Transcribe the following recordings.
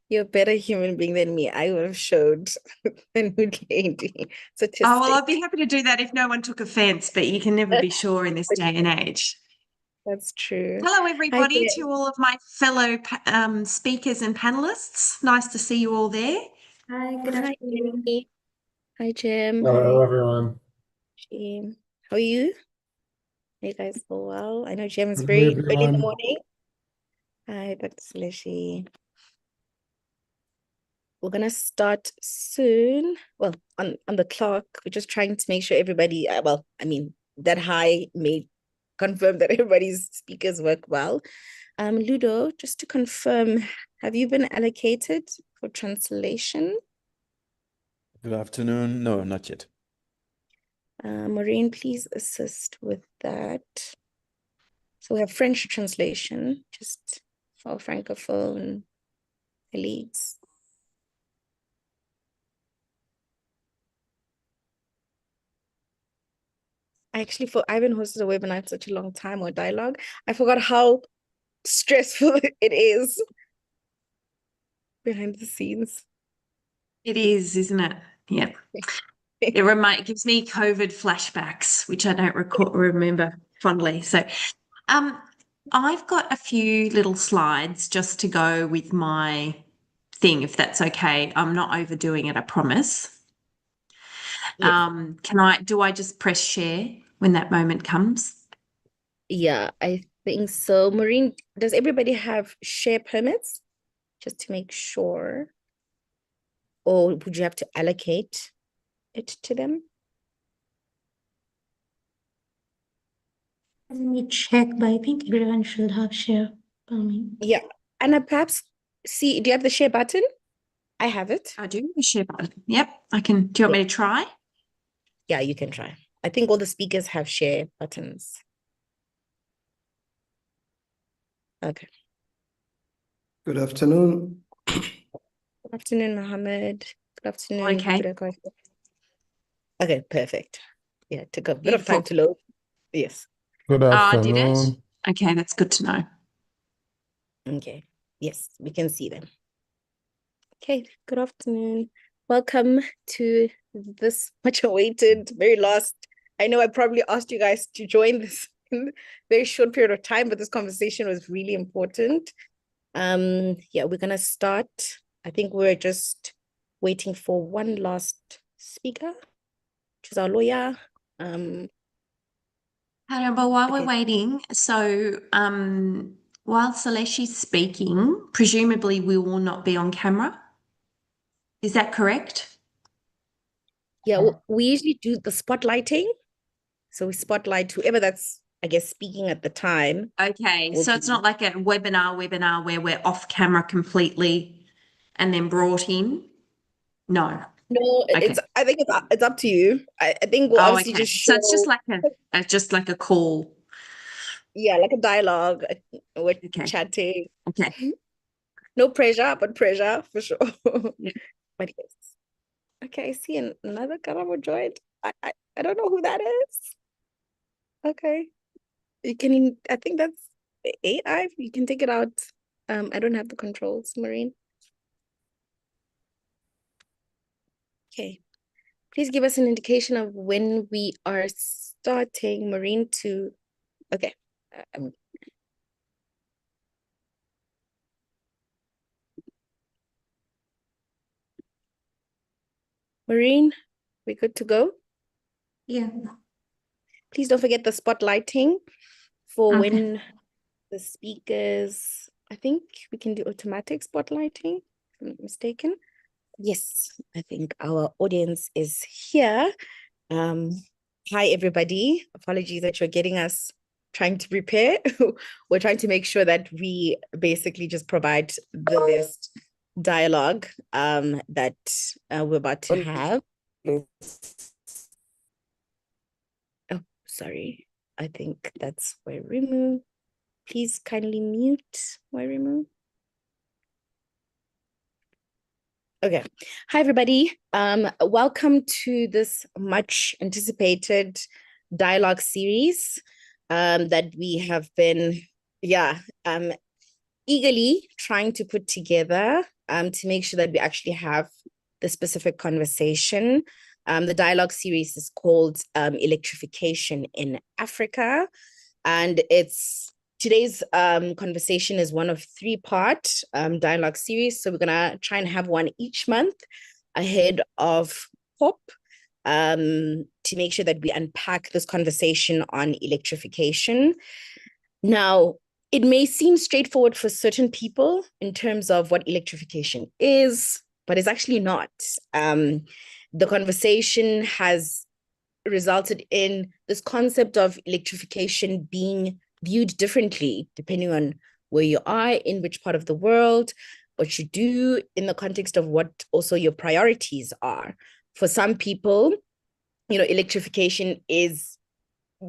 You're a better human being than me. I would have showed the nude lady Oh, well, I'd statistic. be happy to do that if no one took offense, but you can never be sure in this day and age. That's true. Hello, Hi, everybody, to Jen. all of my fellow speakers and panelists. Nice to see you all there. Hi, good Hi, afternoon. Jenny. Hi, Jim. Hello, Hi, everyone. Jim. How are you? Are you guys all well? I know Jim is Hello, very early in the everyone. morning. Hi, Dr. Slishy. We're gonna start soon. Well, on the clock, we're just trying to make sure everybody, well, I mean, that high may confirm that everybody's speakers work well. Ludo, just to confirm, have you been allocated for translation? Good afternoon. No, not yet. Maureen, please assist with that. So we have French translation, just for Francophone elites. Actually, for Ivan hosted a webinar such a long time or dialogue, I forgot how stressful it is behind the scenes. It is, isn't it? Yeah. Gives me COVID flashbacks, which I don't remember fondly. So, I've got a few little slides just to go with my thing, if that's okay. I'm not overdoing it, I promise. Yes. Do I just press share when that moment comes? Yeah, I think so. Maureen, does everybody have share permits? Just to make sure. Or would you have to allocate it to them? Let me check, but I think everyone should have share permit. Yeah. And perhaps see, do you have the share button? I have it. I do, the share button. Yep, I can. Do you want me to try? Yeah, you can try. I think all the speakers have share buttons. Okay. Good afternoon. Good afternoon, Mohammed. Good afternoon. Okay. Okay, perfect. Yeah, it took a bit of Beautiful. time to load. Yes. Good Did it? afternoon. Okay, that's good to know. Okay. Yes, we can see them. Okay, good afternoon. Welcome to this much awaited, very last. I know I probably asked you guys to join this in a very short period of time, but this conversation was really important. Yeah, we're gonna start. I think we're just waiting for one last speaker, which is our lawyer. Hello, but while we're Okay. waiting, while Celeshi's speaking, presumably we will not be on camera. Is that correct? Yeah, we usually do the spotlighting. So we spotlight whoever that's, I guess, speaking at the time. Okay, so it's not like a webinar where we're off camera completely and then brought in? No. No, Okay. I think it's up to you. I think we'll Oh, obviously okay. just So it's show, just like a call. yeah, like a dialogue. We're Okay. chatting. Okay. No pressure, but pressure for sure. Yeah. But yes. Okay, I see another Karamo joined. I don't know who that is. Okay. You can, I think that's the AI. You can take it out. I don't have the controls, Marine. Okay. Please give us an indication of when we are starting, Marine, to, okay. Marine, we good to go? Yeah. Please don't forget the spotlighting for Okay. when the speakers, I think we can do automatic spotlighting, if I'm not mistaken. Yes, I think our audience is here. Hi, everybody. Apologies that you're getting us trying to prepare. We're trying to make sure that we basically just provide the best dialogue that we're about to have. Oh, sorry. I think that's Wairimu. Please kindly mute Wairimu. Okay. Hi, everybody. Welcome to this much anticipated dialogue series that we have been, eagerly trying to put together to make sure that we actually have the specific conversation. The dialogue series is called Electrification in Africa. And today's conversation is one of 3-part dialogue series. So we're gonna try and have one each month ahead of COP to make sure that we unpack this conversation on electrification. Now, it may seem straightforward for certain people in terms of what electrification is, but it's actually not. The conversation has resulted in this concept of electrification being viewed differently depending on where you are, in which part of the world, what you do, in the context of what also your priorities are. For some people, electrification is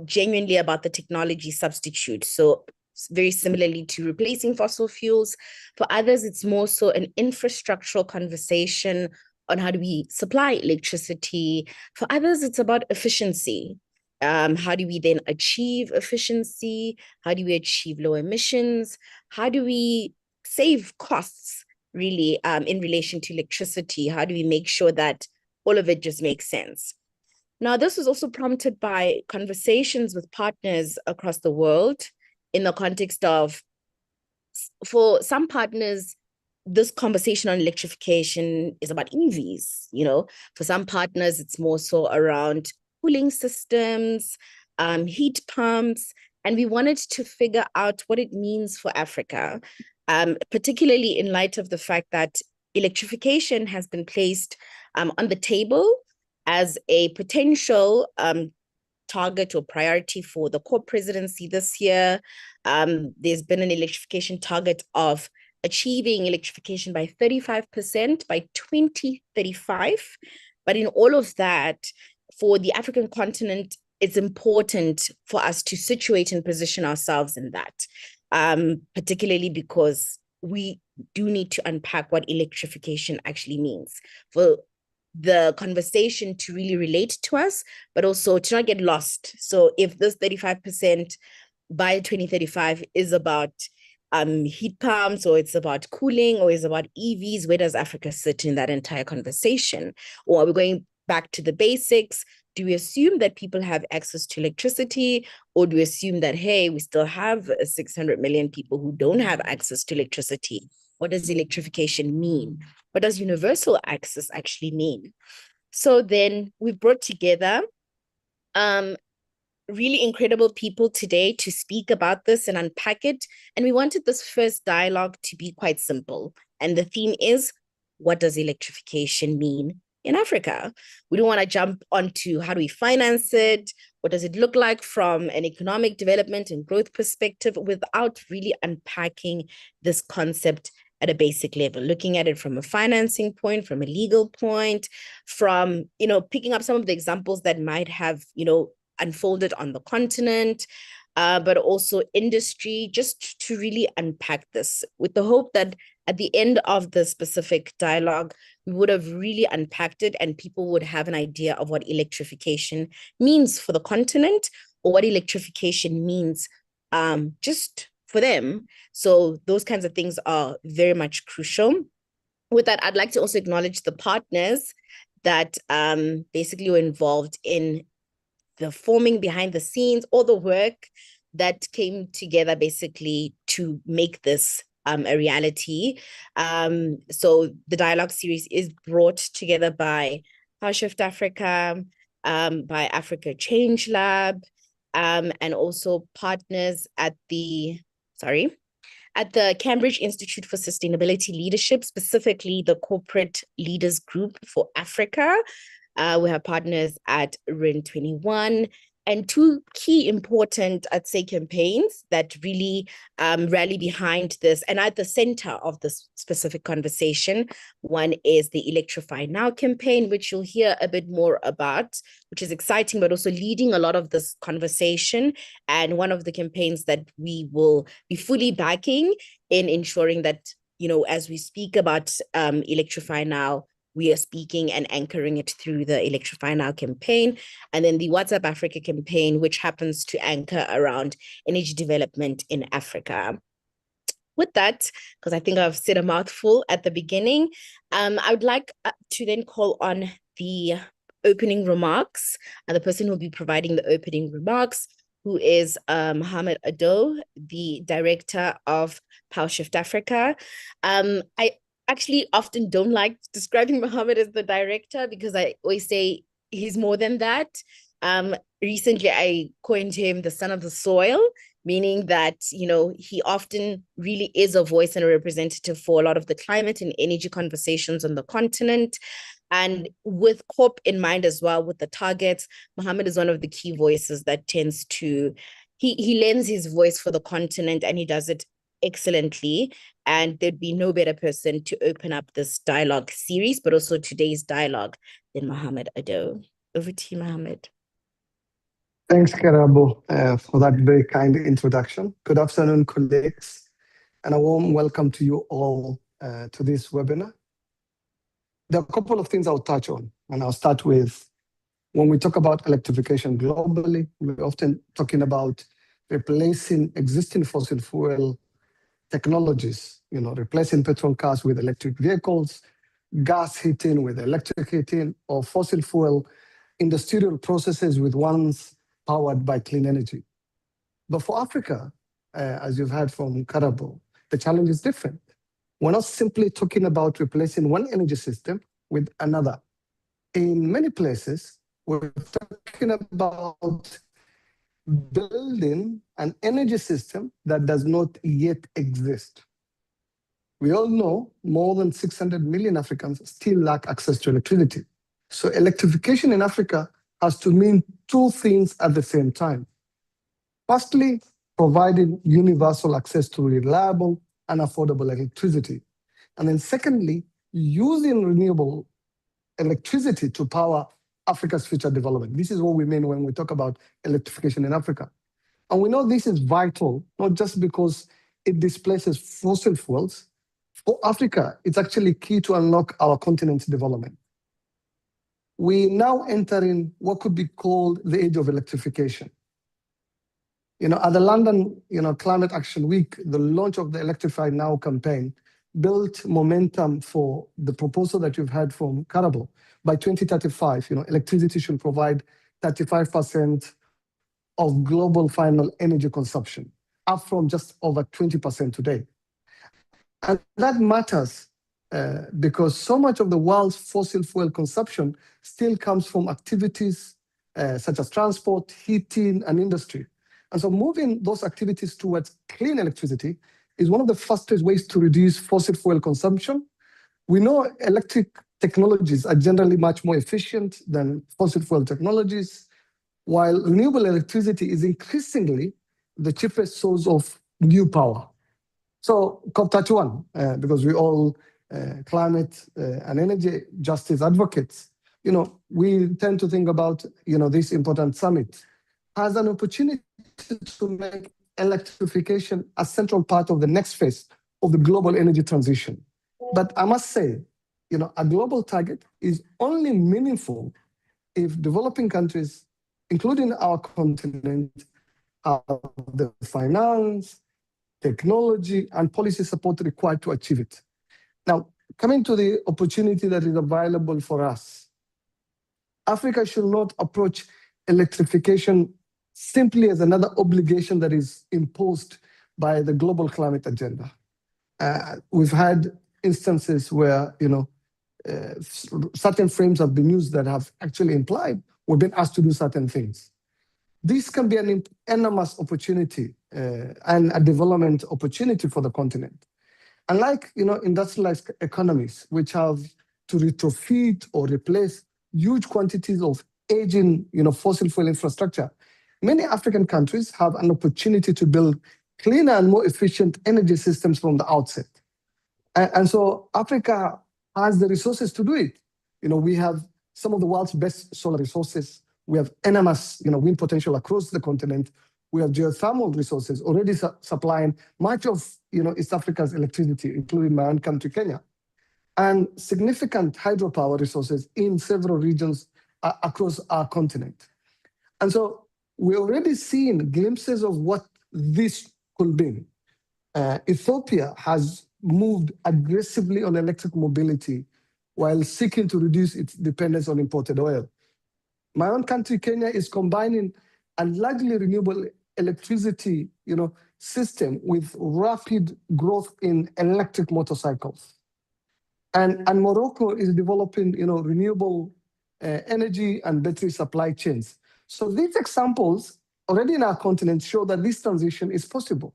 genuinely about the technology substitute. So very similarly to replacing fossil fuels. For others, it's more so an infrastructural conversation on how do we supply electricity. For others, it's about efficiency. How do we then achieve efficiency? How do we achieve low emissions? How do we save costs, really, in relation to electricity? How do we make sure that all of it just makes sense? Now, this was also prompted by conversations with partners across the world in the context of, for some partners, this conversation on electrification is about EVs. For some partners, it's more so around cooling systems, heat pumps, and we wanted to figure out what it means for Africa, particularly in light of the fact that electrification has been placed on the table as a potential target or priority for the COP presidency this year. There's been an electrification target of achieving electrification by 35% by 2035. But in all of that, for the African continent, it's important for us to situate and position ourselves in that, particularly because we do need to unpack what electrification actually means for the conversation to really relate to us, but also to not get lost. So if this 35% by 2035 is about heat pumps, or it's about cooling, or it's about EVs, where does Africa sit in that entire conversation? Or are we going back to the basics? Do we assume that people have access to electricity, or do we assume that, hey, we still have 600 million people who don't have access to electricity? What does electrification mean? What does universal access actually mean? So then we brought together really incredible people today to speak about this and unpack it. And we wanted this first dialogue to be quite simple. And the theme is, what does electrification mean in Africa? We don't want to jump onto how do we finance it? What does it look like from an economic development and growth perspective, without really unpacking this concept at a basic level, looking at it from a financing point, from a legal point, from, picking up some of the examples that might have, unfolded on the continent, but also industry, just to really unpack this, with the hope that at the end of the specific dialogue, we would have really unpacked it and people would have an idea of what electrification means for the continent, or what electrification means just for them. So those kinds of things are very much crucial. With that, I'd like to also acknowledge the partners that basically were involved in the forming behind the scenes, all the work that came together basically to make this a reality. So the dialogue series is brought together by PowerShift Africa, by Africa Change Lab, and also partners at the Cambridge Institute for Sustainability Leadership, specifically the Corporate Leaders Group for Africa. We have partners at RIN21, and 2 key important, I'd say, campaigns that really rally behind this and at the center of this specific conversation. One is the Electrify Now campaign, which you'll hear a bit more about, which is exciting, but also leading a lot of this conversation. And one of the campaigns that we will be fully backing in ensuring that, as we speak about Electrify Now, we are speaking and anchoring it through the Electrify Now campaign. And then the WhatsApp Africa campaign, which happens to anchor around energy development in Africa. with that, because I think I've said a mouthful at the beginning, I would like to then call on the opening remarks, and the person who will be providing the opening remarks, who is Mohamed Ado, the director of PowerShift Africa. I actually often don't like describing Mohamed as the director because I always say he's more than that. Recently, I coined him the son of the soil, meaning that, you know, he often really is a voice and a representative for a lot of the climate and energy conversations on the continent. And with COP in mind as well, with the targets, Mohamed is one of the key voices that tends to, he lends his voice for the continent, and he does it excellently. And there'd be no better person to open up this dialogue series, but also today's dialogue, than Mohamed Ado. Over to you, Mohamed. Thanks, Karabo, for that very kind introduction. Good afternoon, colleagues, and a warm welcome to you all to this webinar. There are a couple of things I'll touch on, and I'll start with, when we talk about electrification globally, we're often talking about replacing existing fossil fuel technologies, you know, replacing petrol cars with electric vehicles, gas heating with electric heating, or fossil fuel industrial processes with ones powered by clean energy. But for Africa, as you've heard from Karabo, the challenge is different. We're not simply talking about replacing one energy system with another. In many places, we're talking about building an energy system that does not yet exist. We all know more than 600 million Africans still lack access to electricity. So electrification in Africa has to mean two things at the same time. Firstly, providing universal access to reliable and affordable electricity. And then secondly, using renewable electricity to power Africa's future development. This is what we mean when we talk about electrification in Africa. And we know this is vital, not just because it displaces fossil fuels. For Africa, it's actually key to unlock our continent's development. We now enter in what could be called the age of electrification. You know, at the London, Climate Action Week, the launch of the Electrify Now campaign built momentum for the proposal that you've heard from Karabo. By 2035, electricity should provide 35% of global final energy consumption, up from just over 20% today. And that matters because so much of the world's fossil fuel consumption still comes from activities such as transport, heating, and industry. And so moving those activities towards clean electricity is one of the fastest ways to reduce fossil fuel consumption. We know electric technologies are generally much more efficient than fossil fuel technologies, while renewable electricity is increasingly the cheapest source of new power. So COP31, because we all climate and energy justice advocates, we tend to think about this important summit as an opportunity to make electrification a central part of the next phase of the global energy transition. But I must say, a global target is only meaningful if developing countries, including our continent, have the finance, technology, and policy support required to achieve it. Now, coming to the opportunity that is available for us, Africa should not approach electrification simply as another obligation that is imposed by the global climate agenda. We've had instances where, certain frames have been used that have actually implied we've been asked to do certain things. This can be an enormous opportunity and a development opportunity for the continent. Unlike, industrialized economies, which have to retrofit or replace huge quantities of aging, fossil fuel infrastructure, many African countries have an opportunity to build cleaner and more efficient energy systems from the outset. And so Africa has the resources to do it. We have some of the world's best solar resources. We have enormous, wind potential across the continent. We have geothermal resources already supplying much of, East Africa's electricity, including my own country, Kenya, and significant hydropower resources in several regions across our continent. And so we're already seeing glimpses of what this could be. Ethiopia has moved aggressively on electric mobility while seeking to reduce its dependence on imported oil. My own country, Kenya, is combining a largely renewable electricity, system with rapid growth in electric motorcycles. And Morocco is developing, renewable energy and battery supply chains. So these examples already in our continent show that this transition is possible,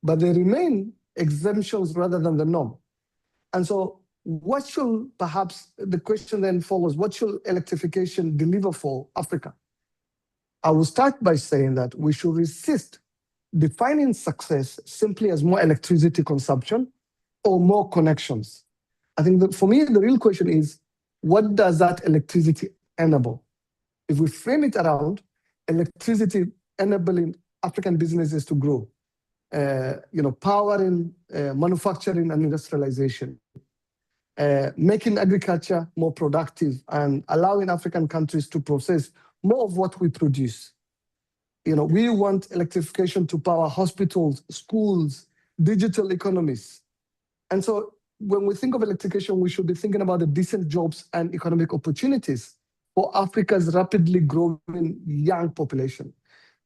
but they remain exemptions rather than the norm. And so perhaps the question then follows, what should electrification deliver for Africa? I will start by saying that we should resist defining success simply as more electricity consumption or more connections. I think that for me, the real question is, what does that electricity enable? If we frame it around electricity enabling African businesses to grow, powering manufacturing and industrialization, making agriculture more productive and allowing African countries to process more of what we produce. We want electrification to power hospitals, schools, digital economies. And so when we think of electrification, we should be thinking about the decent jobs and economic opportunities for Africa's rapidly growing young population.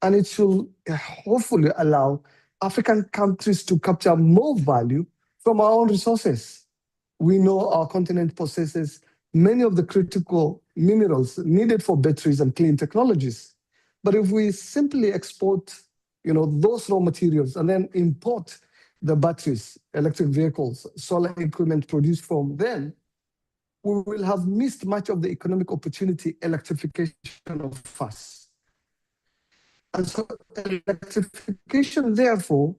And it should hopefully allow African countries to capture more value from our own resources. We know our continent possesses many of the critical minerals needed for batteries and clean technologies. But if we simply export, those raw materials and then import the batteries, electric vehicles, solar equipment produced from them, we will have missed much of the economic opportunity electrification offers. And so electrification, therefore,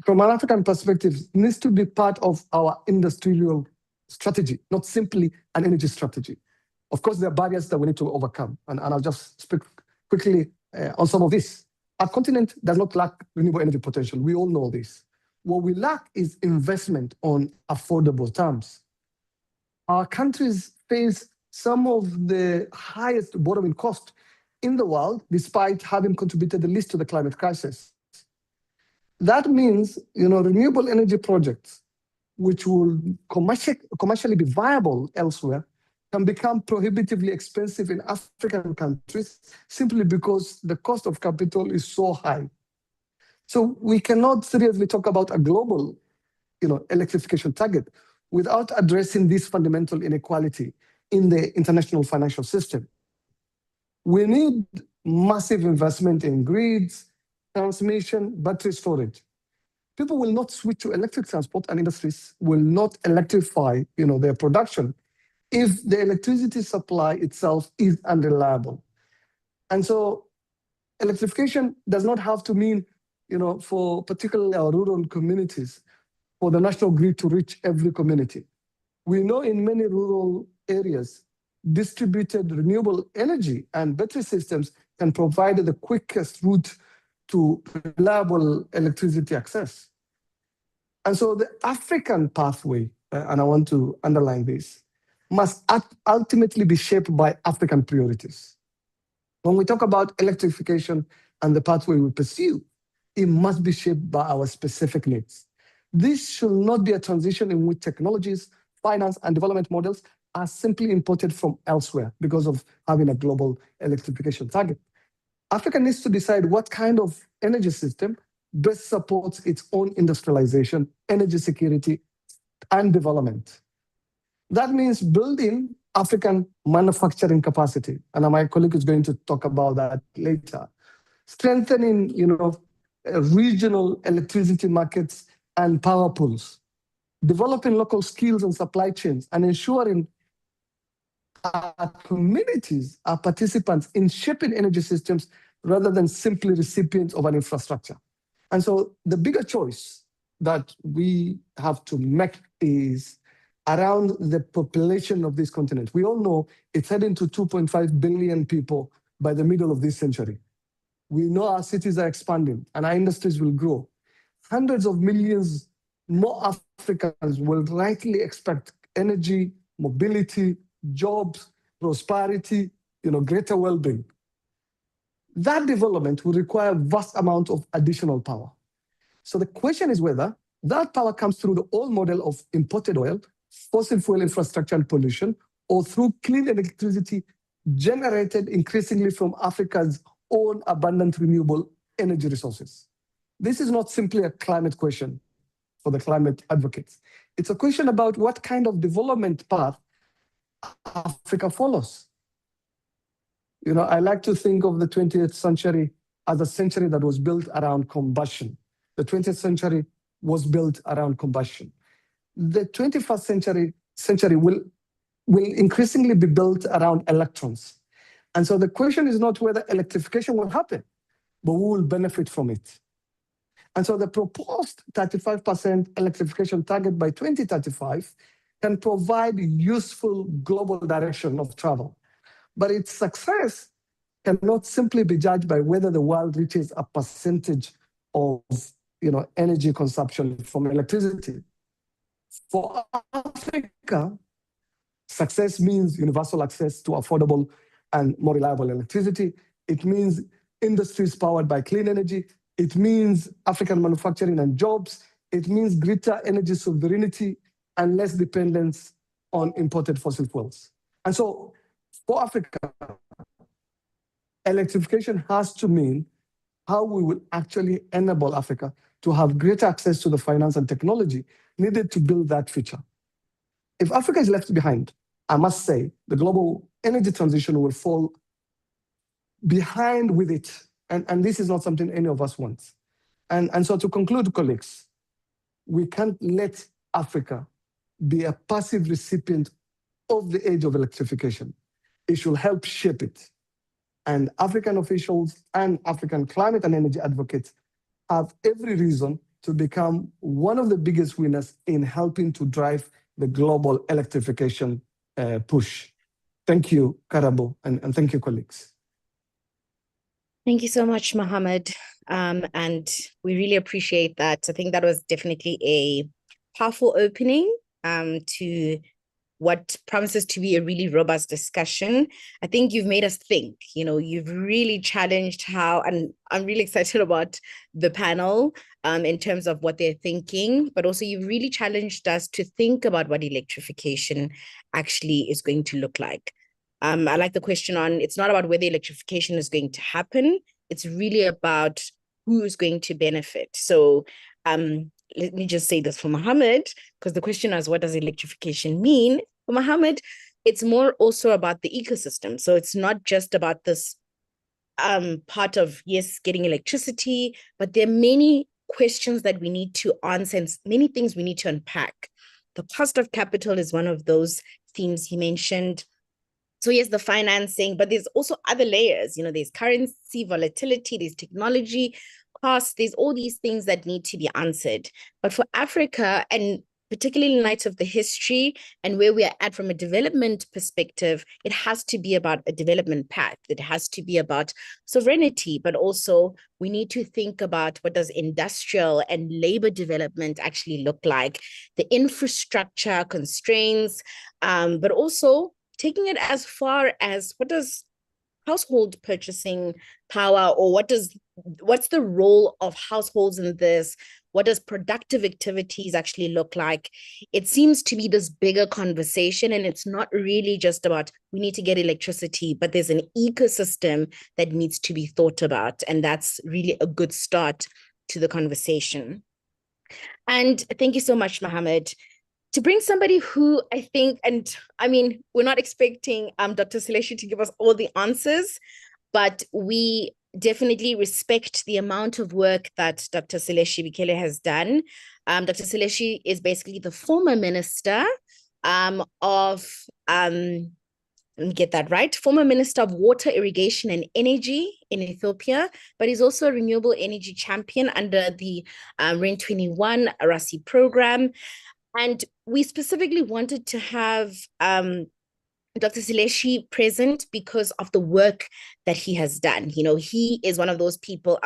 from an African perspective, needs to be part of our industrial strategy, not simply an energy strategy. Of course, there are barriers that we need to overcome, and I'll just speak quickly on some of this. Our continent does not lack renewable energy potential. We all know this. What we lack is investment on affordable terms. Our countries face some of the highest borrowing costs in the world, despite having contributed the least to the climate crisis. That means, renewable energy projects, which will commercially be viable elsewhere, can become prohibitively expensive in African countries simply because the cost of capital is so high. So we cannot seriously talk about a global, electrification target without addressing this fundamental inequality in the international financial system. We need massive investment in grids, transmission, battery storage. People will not switch to electric transport, and industries will not electrify, their production if the electricity supply itself is unreliable. And so electrification does not have to mean, for particularly our rural communities, for the national grid to reach every community. We know in many rural areas, distributed renewable energy and battery systems can provide the quickest route to reliable electricity access. And so the African pathway, and I want to underline this, must ultimately be shaped by African priorities. When we talk about electrification and the pathway we pursue, it must be shaped by our specific needs. This should not be a transition in which technologies, finance, and development models are simply imported from elsewhere because of having a global electrification target. Africa needs to decide what kind of energy system best supports its own industrialization, energy security, and development. That means building African manufacturing capacity, and my colleague is going to talk about that later. Strengthening, regional electricity markets and power pools, developing local skills and supply chains, and ensuring our communities are participants in shaping energy systems rather than simply recipients of an infrastructure. And so the bigger choice that we have to make is around the population of this continent. We all know it's heading to 2.5 billion people by the middle of this century. We know our cities are expanding and our industries will grow. Hundreds of millions more Africans will rightly expect energy, mobility, jobs, prosperity, greater well-being. That development will require vast amount of additional power. So the question is whether that power comes through the old model of imported oil, fossil fuel infrastructure and pollution, or through clean electricity generated increasingly from Africa's own abundant renewable energy resources. This is not simply a climate question for the climate advocates. It's a question about what kind of development path Africa follows. You know, I like to think of the 20th century as a century that was built around combustion. The 20th century was built around combustion. The 21st century will increasingly be built around electrons. And so the question is not whether electrification will happen, but who will benefit from it. And so the proposed 35% electrification target by 2035 can provide useful global direction of travel. But its success cannot simply be judged by whether the world reaches a percentage of energy consumption from electricity. For Africa, success means universal access to affordable and more reliable electricity. It means industries powered by clean energy. It means African manufacturing and jobs. It means greater energy sovereignty and less dependence on imported fossil fuels. And so for Africa, electrification has to mean how we will actually enable Africa to have greater access to the finance and technology needed to build that future. If Africa is left behind, I must say, the global energy transition will fall behind with it. And this is not something any of us wants. And so to conclude, colleagues, we can't let Africa be a passive recipient of the age of electrification. It should help shape it. And African officials and African climate and energy advocates have every reason to become one of the biggest winners in helping to drive the global electrification push. Thank you, Karabo, and thank you, colleagues. Thank you so much, Mohammed. And we really appreciate that. I think that was definitely a powerful opening to what promises to be a really robust discussion. I think you've made us think, you've really challenged how, and I'm really excited about the panel in terms of what they're thinking, but also you've really challenged us to think about what electrification actually is going to look like. I like the question on, it's not about whether electrification is going to happen, it's really about who's going to benefit. So let me just say this for Mohammed, because the question is, what does electrification mean? For Mohammed, it's more also about the ecosystem. So it's not just about this part of, yes, getting electricity, but there are many questions that we need to answer and many things we need to unpack. The cost of capital is one of those themes he mentioned. So yes, the financing, but there's also other layers. There's currency volatility, there's technology costs, there's all these things that need to be answered. But for Africa, and particularly in light of the history and where we are at from a development perspective, it has to be about a development path. It has to be about sovereignty, but also we need to think about what does industrial and labor development actually look like, the infrastructure constraints, but also taking it as far as what does household purchasing power, or what's the role of households in this? What does productive activities actually look like? It seems to be this bigger conversation, and it's not really just about we need to get electricity, but there's an ecosystem that needs to be thought about. And that's really a good start to the conversation. And thank you so much, Mohammed. To bring somebody who I think, and I mean, we're not expecting Dr. Seleshi to give us all the answers, but we definitely respect the amount of work that Dr. Seleshi Bikele has done. Dr. Seleshi is basically the former minister of, let me get that right, former minister of water, irrigation and energy in Ethiopia, but he's also a renewable energy champion under the RAIN 21 Arasi program. And we specifically wanted to have Dr. Seleshi present because of the work that he has done. He is one of those people,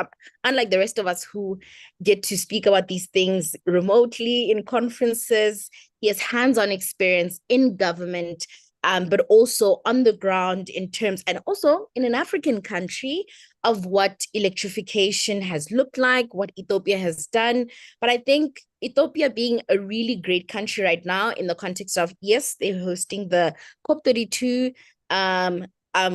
unlike the rest of us who get to speak about these things remotely in conferences. He has hands-on experience in government, but also on the ground in terms, and also in an African country, of what electrification has looked like, what Ethiopia has done. But I think Ethiopia being a really great country right now in the context of, yes, they're hosting the COP32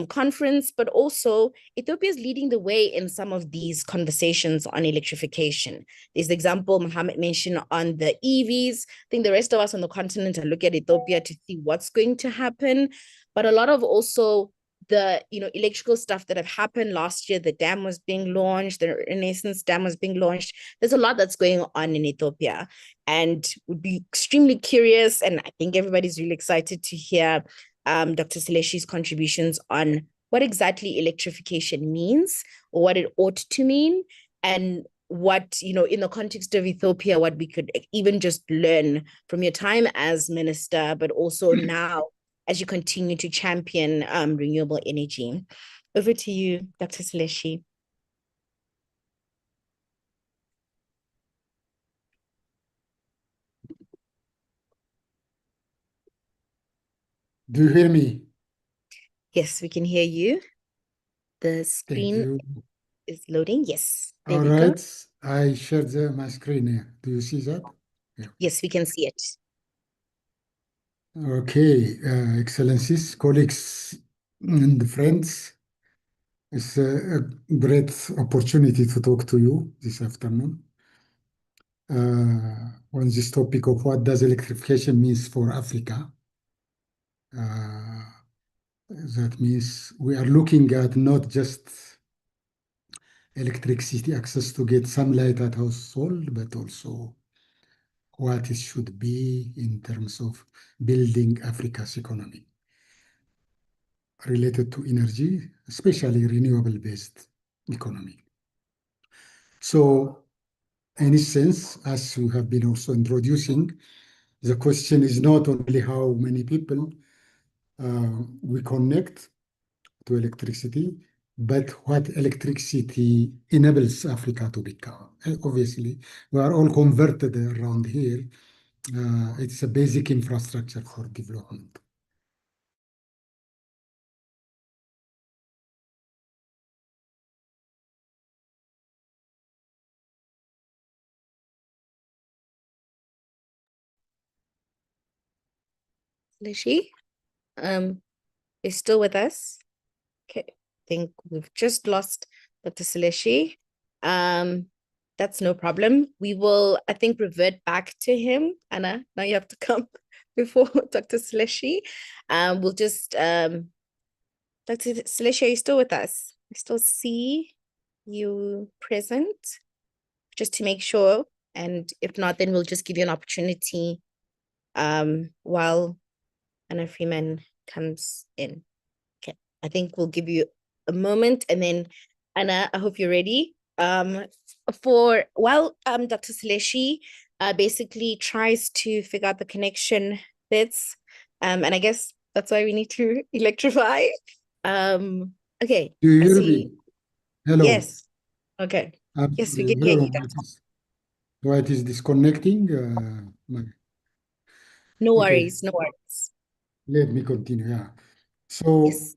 conference, but also Ethiopia is leading the way in some of these conversations on electrification. There's the example Mohammed mentioned on the EVs. I think the rest of us on the continent are looking at Ethiopia to see what's going to happen. But a lot of also the electrical stuff that have happened last year, the dam was being launched, the Renaissance Dam was being launched. There's a lot that's going on in Ethiopia, and would be extremely curious, and I think everybody's really excited to hear Dr. Seleshi's contributions on what exactly electrification means, or what it ought to mean, and what, in the context of Ethiopia, what we could even just learn from your time as minister, but also now as you continue to champion renewable energy. Over to you, Dr. Seleshi. Do you hear me? Yes, we can hear you. The Thank screen you. is loading. Yes, there All we go. right. I shared my screen here. Do you see that? Yeah. Yes, we can see it. Okay, Excellencies, colleagues, and friends, it's a great opportunity to talk to you this afternoon on this topic of what does electrification means for Africa. That means we are looking at not just electricity access to get sunlight at household, but also what it should be in terms of building Africa's economy related to energy, especially renewable-based economy. So, in a sense, as we have been also introducing, the question is not only how many people we connect to electricity, but what electricity enables Africa to become. And obviously, we are all converted around here. It's a basic infrastructure for development. Seleshi, is still with us. Okay, I think we've just lost Dr. Seleshi. That's no problem. We will, I think, revert back to him. Anna, now you have to come before Dr. Seleshi. We'll just, Dr. Seleshi, are you still with us? I still see you present, just to make sure. And if not, then we'll just give you an opportunity while Anna Freeman comes in. Okay, I think we'll give you a moment, and then Anna, I hope you're ready. For while Dr. Seleshi basically tries to figure out the connection bits, and I guess that's why we need to electrify. Okay, Do you I hear see. me? Hello. Yes. Okay. I'm Yes, we sorry, can hear you, hello. Doctor. Why it is disconnecting? No Okay, worries, no worries. let me continue. Yeah. So, Yes.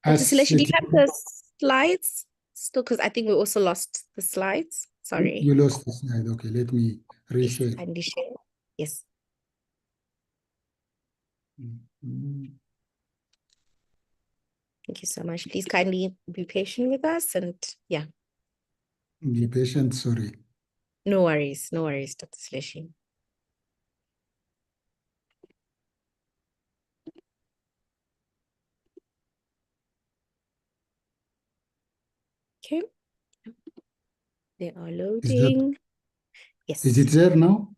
Dr. as Seleshi, do it, you have the slides still? Because I think we also lost the slides. Sorry. you lost the slide. Okay, let me Yes, reshare. kindly share. Yes. Mm, Thank you so much. Please kindly be patient with us, and yeah, Be patient, sorry. no worries, Dr. Seleshi. Okay, they are Is that, loading. is Yes, it there now?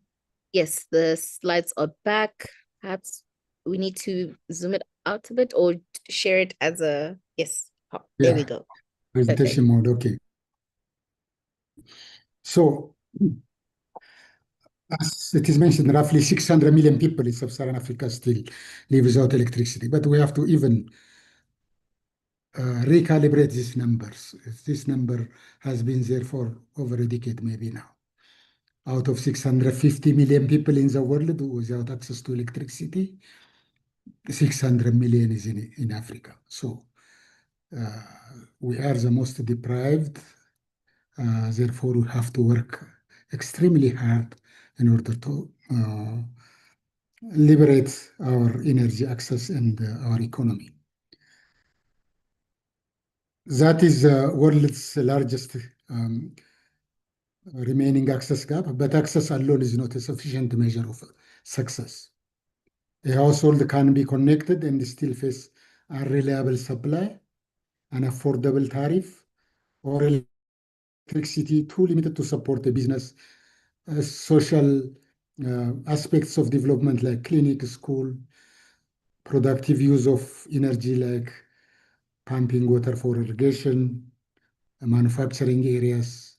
yes, the slides are back. Perhaps we need to zoom it out a bit or share it as a, yes, oh, there we Yeah, go. presentation mode, okay. So, as it is mentioned, roughly 600 million people in sub-Saharan Africa still live without electricity, but we have to even recalibrate these numbers. This number has been there for over a decade, maybe now. Out of 650 million people in the world without access to electricity, 600 million is in Africa. So we are the most deprived. Therefore, we have to work extremely hard in order to liberate our energy access and our economy. That is the world's largest remaining access gap, but access alone is not a sufficient measure of success. A household can be connected and still face unreliable supply, an affordable tariff, or electricity too limited to support the business, social aspects of development like clinic, school, productive use of energy like pumping water for irrigation, manufacturing areas,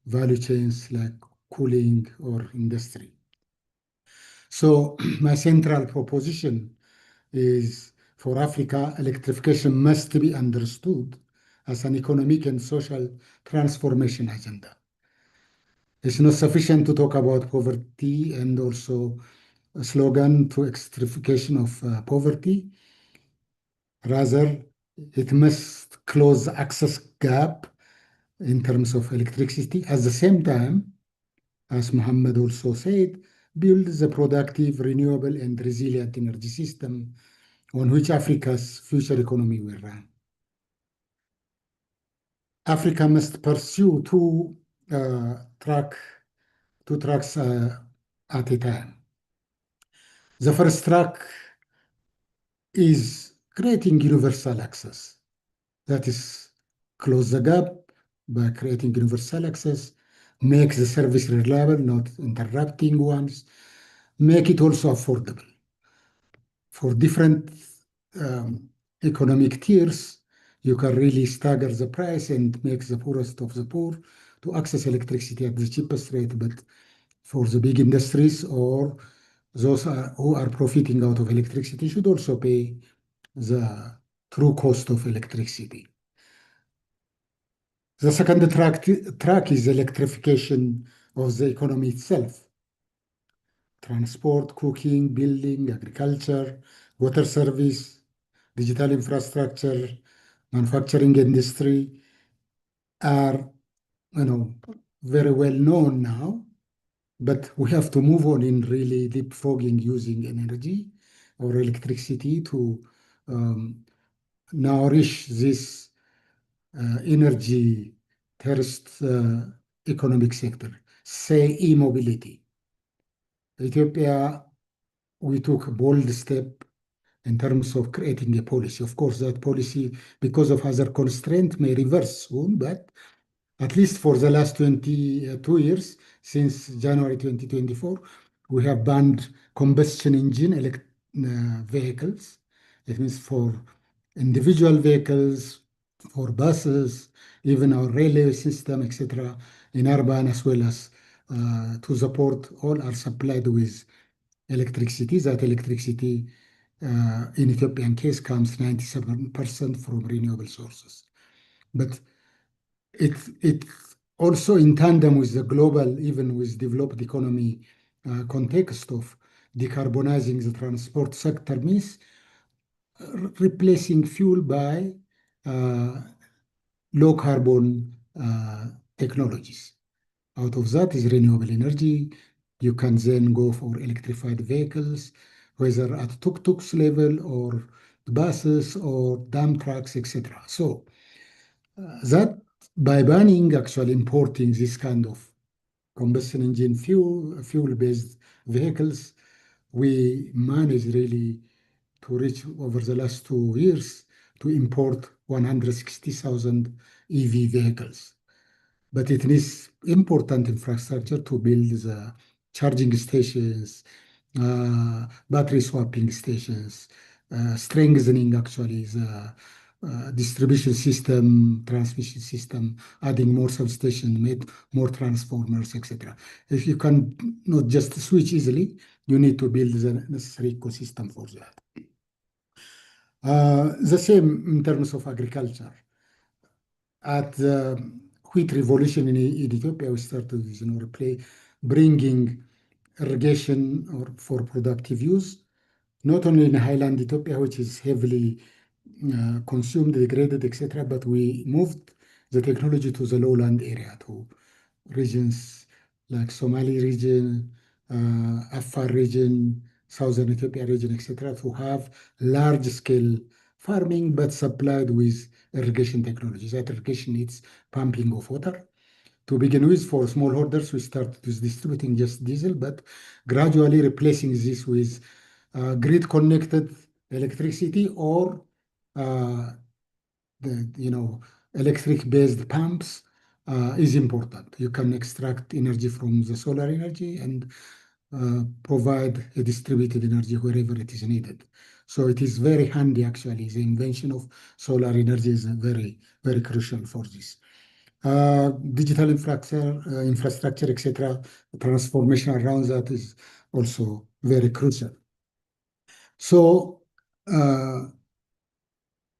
value chains like cooling or industry. So my central proposition is for Africa, electrification must be understood as an economic and social transformation agenda. It's not sufficient to talk about poverty and also a slogan to extrication of poverty. Rather, it must close the access gap in terms of electricity. At the same time, as Muhammad also said, build the productive, renewable, and resilient energy system on which Africa's future economy will run. Africa must pursue two tracks at a time. The first track is creating universal access. That is, close the gap by creating universal access, make the service reliable, not interrupting ones, make it also affordable. For different economic tiers, you can really stagger the price and make the poorest of the poor to access electricity at the cheapest rate. But for the big industries or those who are profiting out of electricity should also pay the true cost of electricity. The second track is electrification of the economy itself. Transport, cooking, building, agriculture, water service, digital infrastructure, manufacturing industry are, very well known now, but we have to move on in really leapfrogging using energy or electricity to nourish this energy thirst economic sector, say e-mobility. Ethiopia, we took a bold step in terms of creating a policy. Of course, that policy, because of other constraint, may reverse soon, but at least for the last 22 years, since January 2024, we have banned combustion engine vehicles. It means for individual vehicles, for buses, even our railway system, etc., in urban as well as to support all are supplied with electricity. That electricity in Ethiopian case comes 97% from renewable sources. But it also in tandem with the global, even with developed economy context of decarbonizing the transport sector means replacing fuel by low carbon technologies. Out of that is renewable energy. You can then go for electrified vehicles, whether at tuk-tuks level or buses or dump trucks, etc. So that by banning actually importing this kind of combustion engine fuel-based vehicles, we managed really to reach over the last 2 years to import 160,000 EV vehicles. But it needs important infrastructure to build the charging stations, battery swapping stations, strengthening actually the distribution system, transmission system, adding more substations, made more transformers, etc. If you can not just switch easily, you need to build the necessary ecosystem for that. The same in terms of agriculture. At the wheat revolution in Ethiopia, we started bringing irrigation or for productive use, not only in highland Ethiopia, which is heavily consumed, degraded, etc. But we moved the technology to the lowland area, to regions like Somali region, Afar region, Southern Ethiopia region, etc., to have large-scale farming, but supplied with irrigation technologies. That irrigation needs pumping of water. To begin with, for smallholders, we started with distributing just diesel, but gradually replacing this with grid-connected electricity or the electric-based pumps is important. You can extract energy from the solar energy and provide a distributed energy wherever it is needed. So it is very handy, actually. The invention of solar energy is very, very crucial for this. Digital infrastructure, etc., transformation around that is also very crucial. So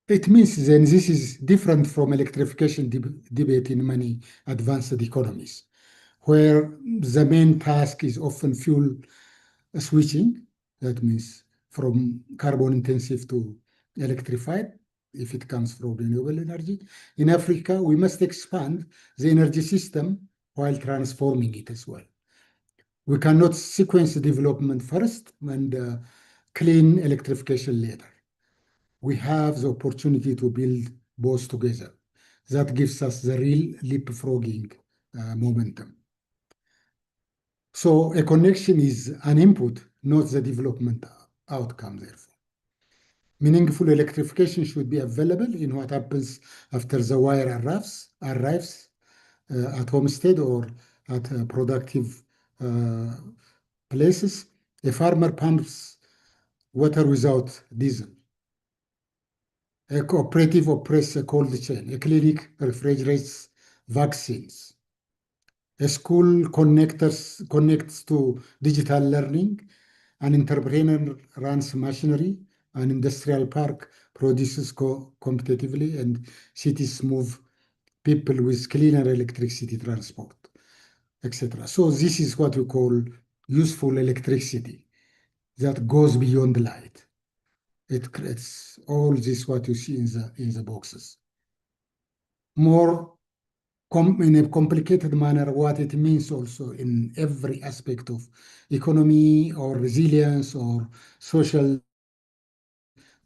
it means then this is different from electrification debate in many advanced economies, where the main task is often fuel switching. That means from carbon intensive to electrified, if it comes from renewable energy. In Africa, we must expand the energy system while transforming it as well. We cannot sequence development first and clean electrification later. We have the opportunity to build both together. That gives us the real leapfrogging momentum. So a connection is an input, not the development outcome, therefore. Meaningful electrification should be available in what happens after the wire arrives at homestead or at productive places. A farmer pumps water without diesel. A cooperative operates a cold chain. A clinic refrigerates vaccines. A school connects to digital learning. An entrepreneur runs machinery. An industrial park produces competitively, and cities move people with cleaner electricity transport, etc. So this is what we call useful electricity that goes beyond light. It creates all this what you see in the boxes. More in a complicated manner, what it means also in every aspect of economy or resilience or social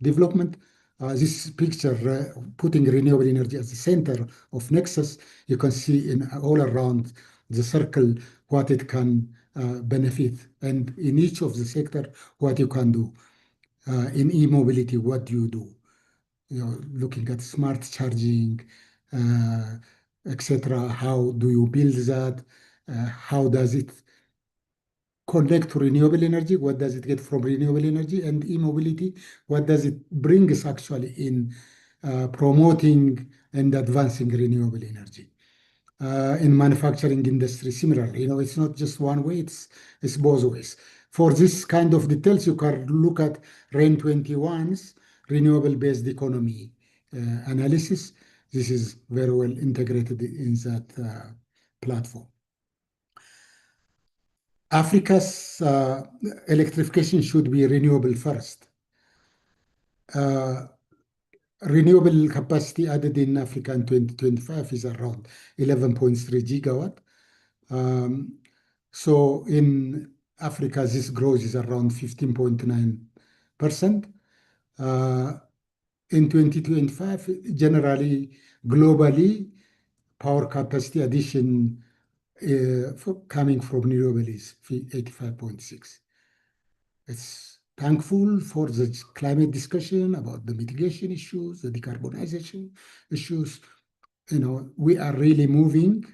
development. This picture putting renewable energy at the center of nexus, you can see in all around the circle what it can benefit, and in each of the sector what you can do. In e-mobility, what do you do? Looking at smart charging, etc. How do you build that? How does it connect to renewable energy? What does it get from renewable energy? And e-mobility, what does it bring us actually in promoting and advancing renewable energy? In manufacturing industry, similarly, it's not just one way, it's both ways. For this kind of details, you can look at RAIN 21's renewable-based economy analysis. This is very well integrated in that platform. Africa's electrification should be renewable first. Renewable capacity added in Africa in 2025 is around 11.3 gigawatt. So in Africa, this growth is around 15.9%. In 2025, generally, globally, power capacity addition coming from renewable is 85.6. It's thankful for the climate discussion about the mitigation issues, the decarbonization issues. We are really moving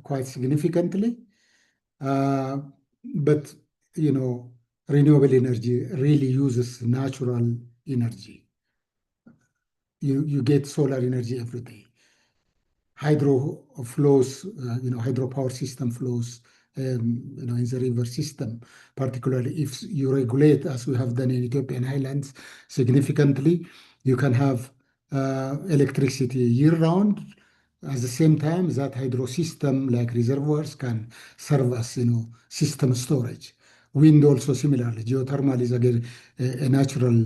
quite significantly. But renewable energy really uses natural energy. You get solar energy every day. Hydro flows, hydropower system flows, in the river system, particularly if you regulate, as we have done in Ethiopian highlands, significantly, you can have electricity year-round. At the same time, that hydro system, like reservoirs, can serve as, system storage. Wind also similarly. Geothermal is again a natural,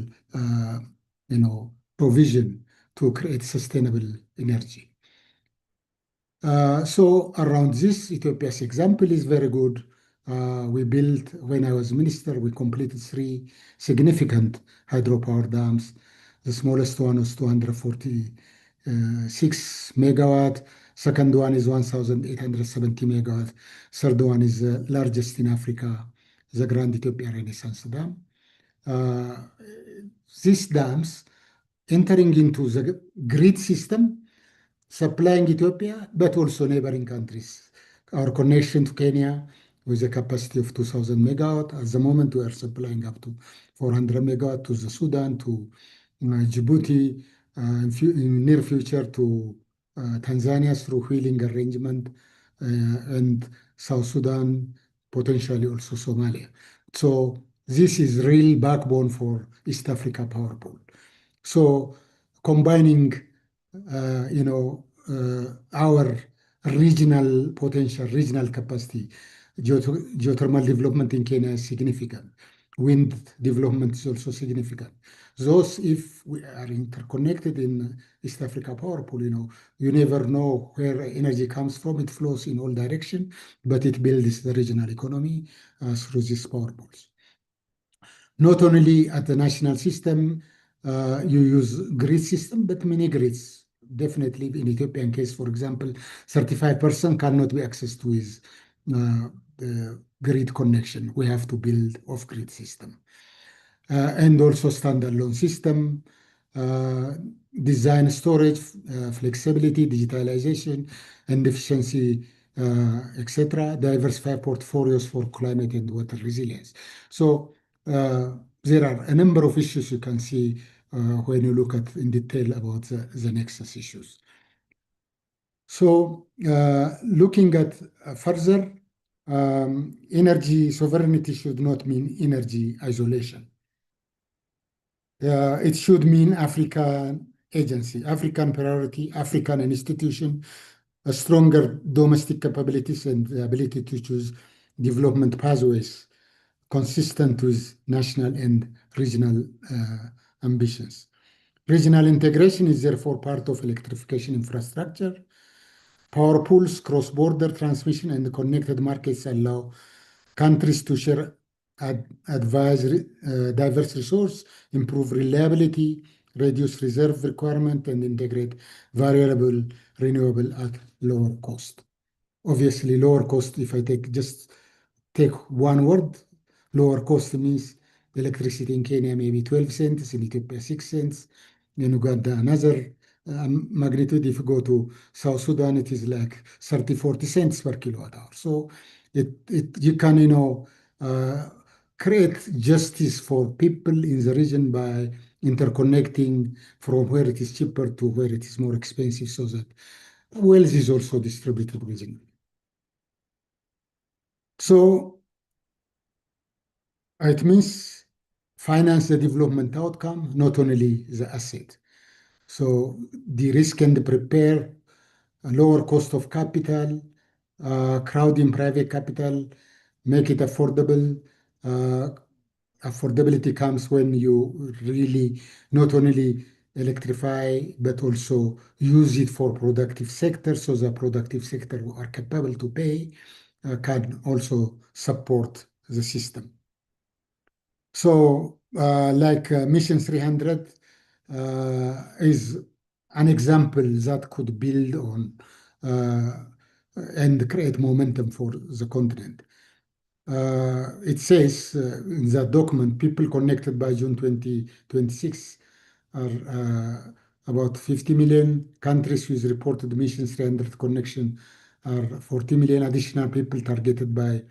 provision to create sustainable energy. So around this, Ethiopia's example is very good. We built, when I was minister, we completed 3 significant hydropower dams. The smallest one was 246 megawatt. Second one is 1,870 megawatt. Third one is the largest in Africa, the Grand Ethiopia Renaissance Dam. These dams entering into the grid system, supplying Ethiopia, but also neighboring countries. Our connection to Kenya with a capacity of 2,000 megawatt. At the moment, we are supplying up to 400 megawatt to the Sudan, to Djibouti, in near future to Tanzania through wheeling arrangement, and South Sudan, potentially also Somalia. So this is real backbone for East Africa Power Pool. So combining our regional potential, regional capacity, geothermal development in Kenya is significant. Wind development is also significant. Those, if we are interconnected in East Africa Power Pool, you never know where energy comes from. It flows in all directions, but it builds the regional economy through these power pools. Not only at the national system, you use grid system, but mini grids. Definitely in Ethiopian case, for example, 35% cannot be accessed with the grid connection. We have to build off-grid system. And also standalone system, design storage, flexibility, digitalization, and efficiency, etc. Diversify portfolios for climate and water resilience. So there are a number of issues you can see when you look at in detail about the nexus issues. So looking at further, energy sovereignty should not mean energy isolation. It should mean African agency, African priority, African institution, a stronger domestic capabilities and the ability to choose development pathways consistent with national and regional ambitions. Regional integration is therefore part of electrification infrastructure. Power pools, cross-border transmission, and connected markets allow countries to share diverse resource, improve reliability, reduce reserve requirement, and integrate variable renewable at lower cost. Obviously, lower cost, if I take one word, lower cost means electricity in Kenya maybe 12 cents, in Ethiopia 6 cents, in Uganda another magnitude. If you go to South Sudan, it is like 30, 40 cents per kilowatt hour. So you can, create justice for people in the region by interconnecting from where it is cheaper to where it is more expensive, so that wealth is also distributed regionally. So it means finance the development outcome, not only the asset. So de-risk and prepare, a lower cost of capital, crowding private capital, make it affordable. Affordability comes when you really not only electrify, but also use it for productive sector, so the productive sector who are capable to pay can also support the system. So like Mission 300 is an example that could build on and create momentum for the continent. It says in that document, people connected by June 2026 are about 50 million. Countries with reported Mission 300 connection are 40 million. Additional people targeted by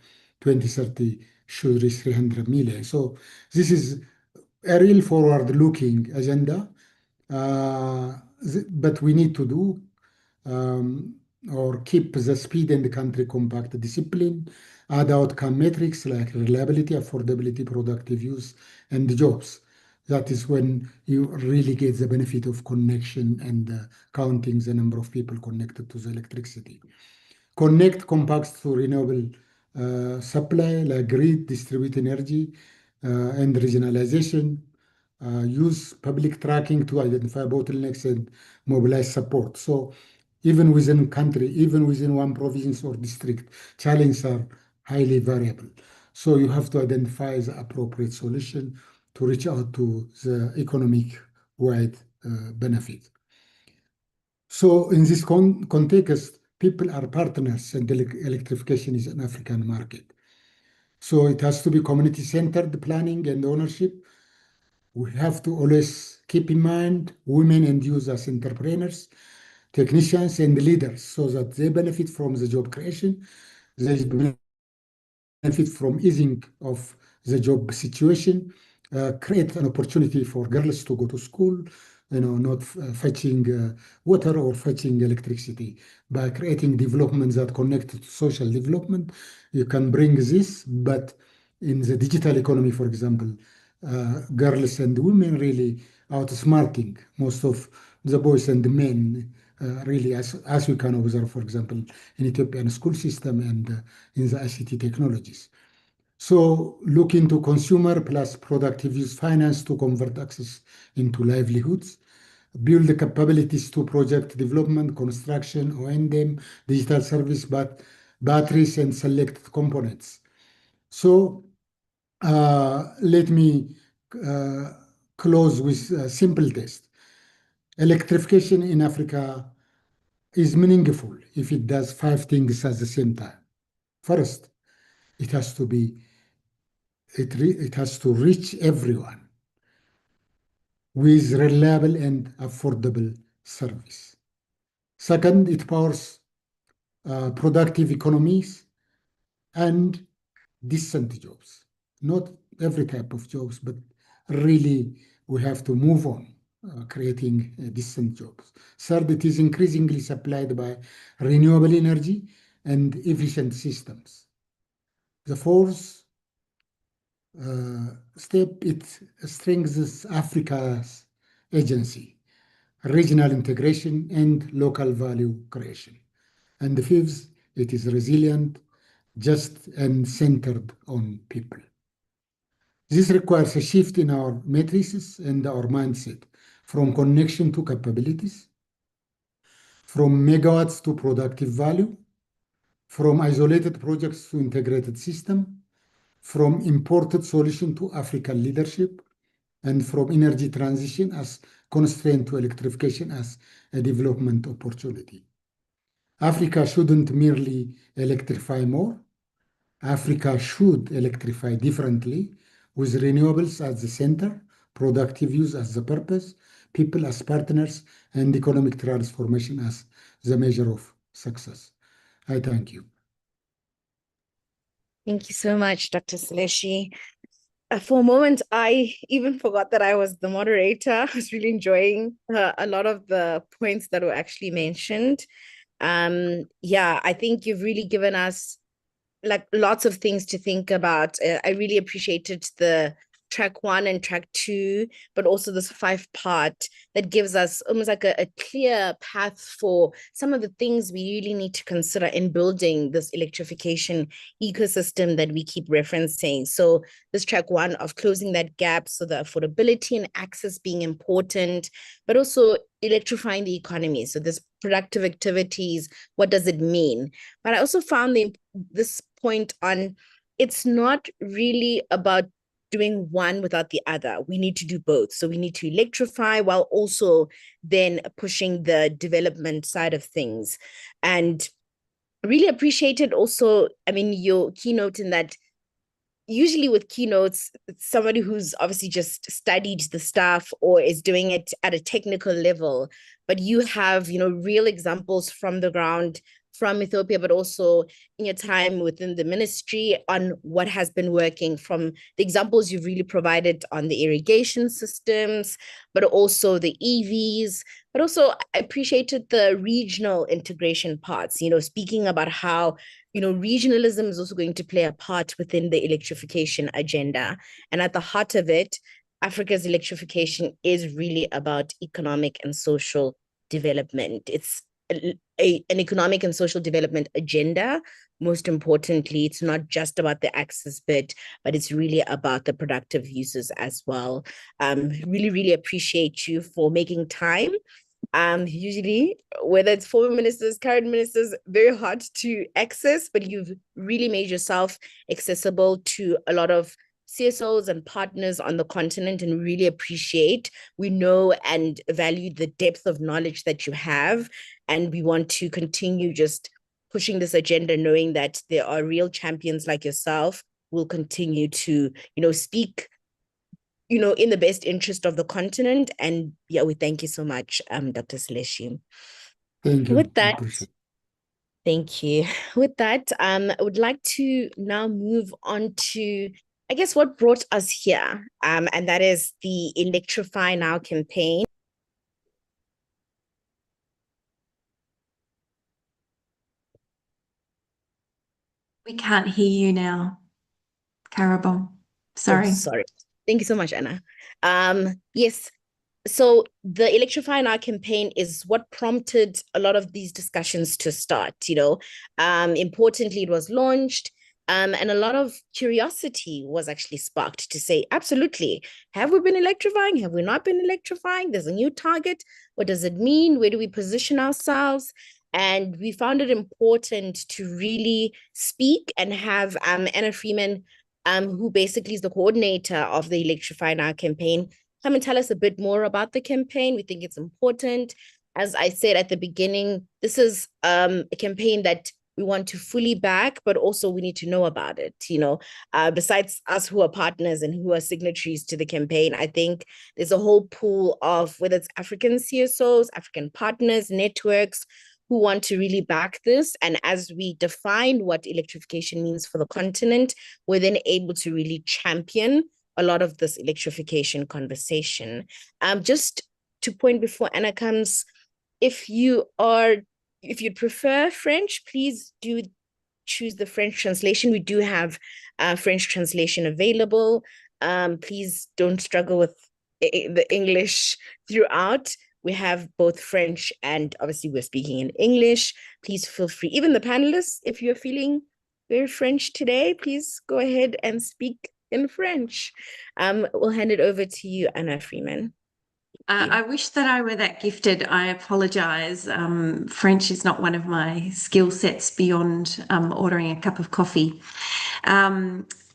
2030 should reach 300 million. So this is a real forward-looking agenda, but we need to do or keep the speed and the country compact discipline, add outcome metrics like reliability, affordability, productive use, and jobs. That is when you really get the benefit of connection and counting the number of people connected to the electricity. Connect compacts to renewable supply like grid, distribute energy, and regionalization. use public tracking to identify bottlenecks and mobilize support. So even within country, even within one province or district, challenges are highly variable. So you have to identify the appropriate solution to reach out to the economic wide benefit. So in this context, people are partners and electrification is an African market. So it has to be community-centered planning and ownership. We have to always keep in mind women and youth as entrepreneurs, technicians and leaders so that they benefit from the job creation, they benefit from easing of the job situation, create an opportunity for girls to go to school, not fetching water or fetching electricity. By creating developments that connect to social development, you can bring this, but in the digital economy, for example, girls and women really outsmarting most of the boys and the men, really, as we can observe, for example, in Ethiopian school system and in the ICT technologies. So look into consumer plus productive use finance to convert access into livelihoods, build the capabilities to project development, construction, O&M, digital service, but batteries and selected components. So let me close with a simple test. Electrification in Africa is meaningful if it does 5 things at the same time. First, it has to reach everyone with reliable and affordable service. Second, it powers productive economies and decent jobs. Not every type of jobs, but really we have to move on creating decent jobs. Third, it is increasingly supplied by renewable energy and efficient systems. The fourth step, it strengthens Africa's agency, regional integration, and local value creation. And the fifth, it is resilient, just, and centered on people. This requires a shift in our matrices and our mindset from connection to capabilities, from megawatts to productive value, from isolated projects to integrated system, from imported solution to African leadership, and from energy transition as constraint to electrification as a development opportunity. Africa shouldn't merely electrify more. Africa should electrify differently, with renewables at the center, productive use as the purpose, people as partners, and economic transformation as the measure of success. I thank you. Thank you so much, Dr. Seleshi. For a moment, I even forgot that I was the moderator. I was really enjoying a lot of the points that were actually mentioned. Yeah, I think you've really given us like lots of things to think about. I really appreciated the track 1 and track 2, but also this 5-part that gives us almost like a clear path for some of the things we really need to consider in building this electrification ecosystem that we keep referencing. So this track 1 of closing that gap, so the affordability and access being important, but also electrifying the economy. So this productive activities, what does it mean? But I also found this point on, it's not really about doing one without the other. We need to do both. So we need to electrify while also then pushing the development side of things. And really appreciated also, I mean, your keynote in that usually with keynotes, it's somebody who's obviously just studied the stuff or is doing it at a technical level, but you have, real examples from the ground from Ethiopia, but also in your time within the ministry on what has been working, from the examples you've really provided on the irrigation systems, but also the EVs, but also I appreciated the regional integration parts, speaking about how, regionalism is also going to play a part within the electrification agenda. And at the heart of it, Africa's electrification is really about economic and social development. It's an economic and social development agenda, most importantly, it's not just about the access bit, but it's really about the productive uses as well. Really, really appreciate you for making time. Usually, whether it's former ministers, current ministers, very hard to access, but you've really made yourself accessible to a lot of CSOs and partners on the continent, and really appreciate. We know and value the depth of knowledge that you have, and we want to continue just pushing this agenda, knowing that there are real champions like yourself who will continue to, speak in the best interest of the continent. And yeah, we thank you so much, Dr. Seleshi. Thank you. With that, Appreciate it. thank you. With that, I would like to now move on to, I guess, what brought us here, and that is the Electrify Now campaign. We can't hear you now, Karabong. Sorry. Oh, sorry. Thank you so much, Anna. Yes. So the Electrify Now campaign is what prompted a lot of these discussions to start. Importantly, it was launched, and a lot of curiosity was actually sparked to say, absolutely, have we been electrifying? Have we not been electrifying? There's a new target. What does it mean? Where do we position ourselves? And we found it important to really speak and have Anna Freeman, who basically is the coordinator of the Electrify Now campaign, come and tell us a bit more about the campaign. We think it's important. As I said at the beginning, this is a campaign that we want to fully back, but also we need to know about it. Besides us who are partners and who are signatories to the campaign, I think there's a whole pool of, whether it's African CSOs, African partners, networks, who want to really back this. And as we define what electrification means for the continent, we're then able to really champion a lot of this electrification conversation. Just to point before Anna comes, if you'd prefer French, please do choose the French translation. We do have French translation available. Please don't struggle with the English throughout. We have both French and obviously we're speaking in English. Please feel free. Even the panelists, if you're feeling very French today, please go ahead and speak in French. We'll hand it over to you, Anna Freeman. I wish that I were that gifted. I apologize. French is not one of my skill sets beyond ordering a cup of coffee.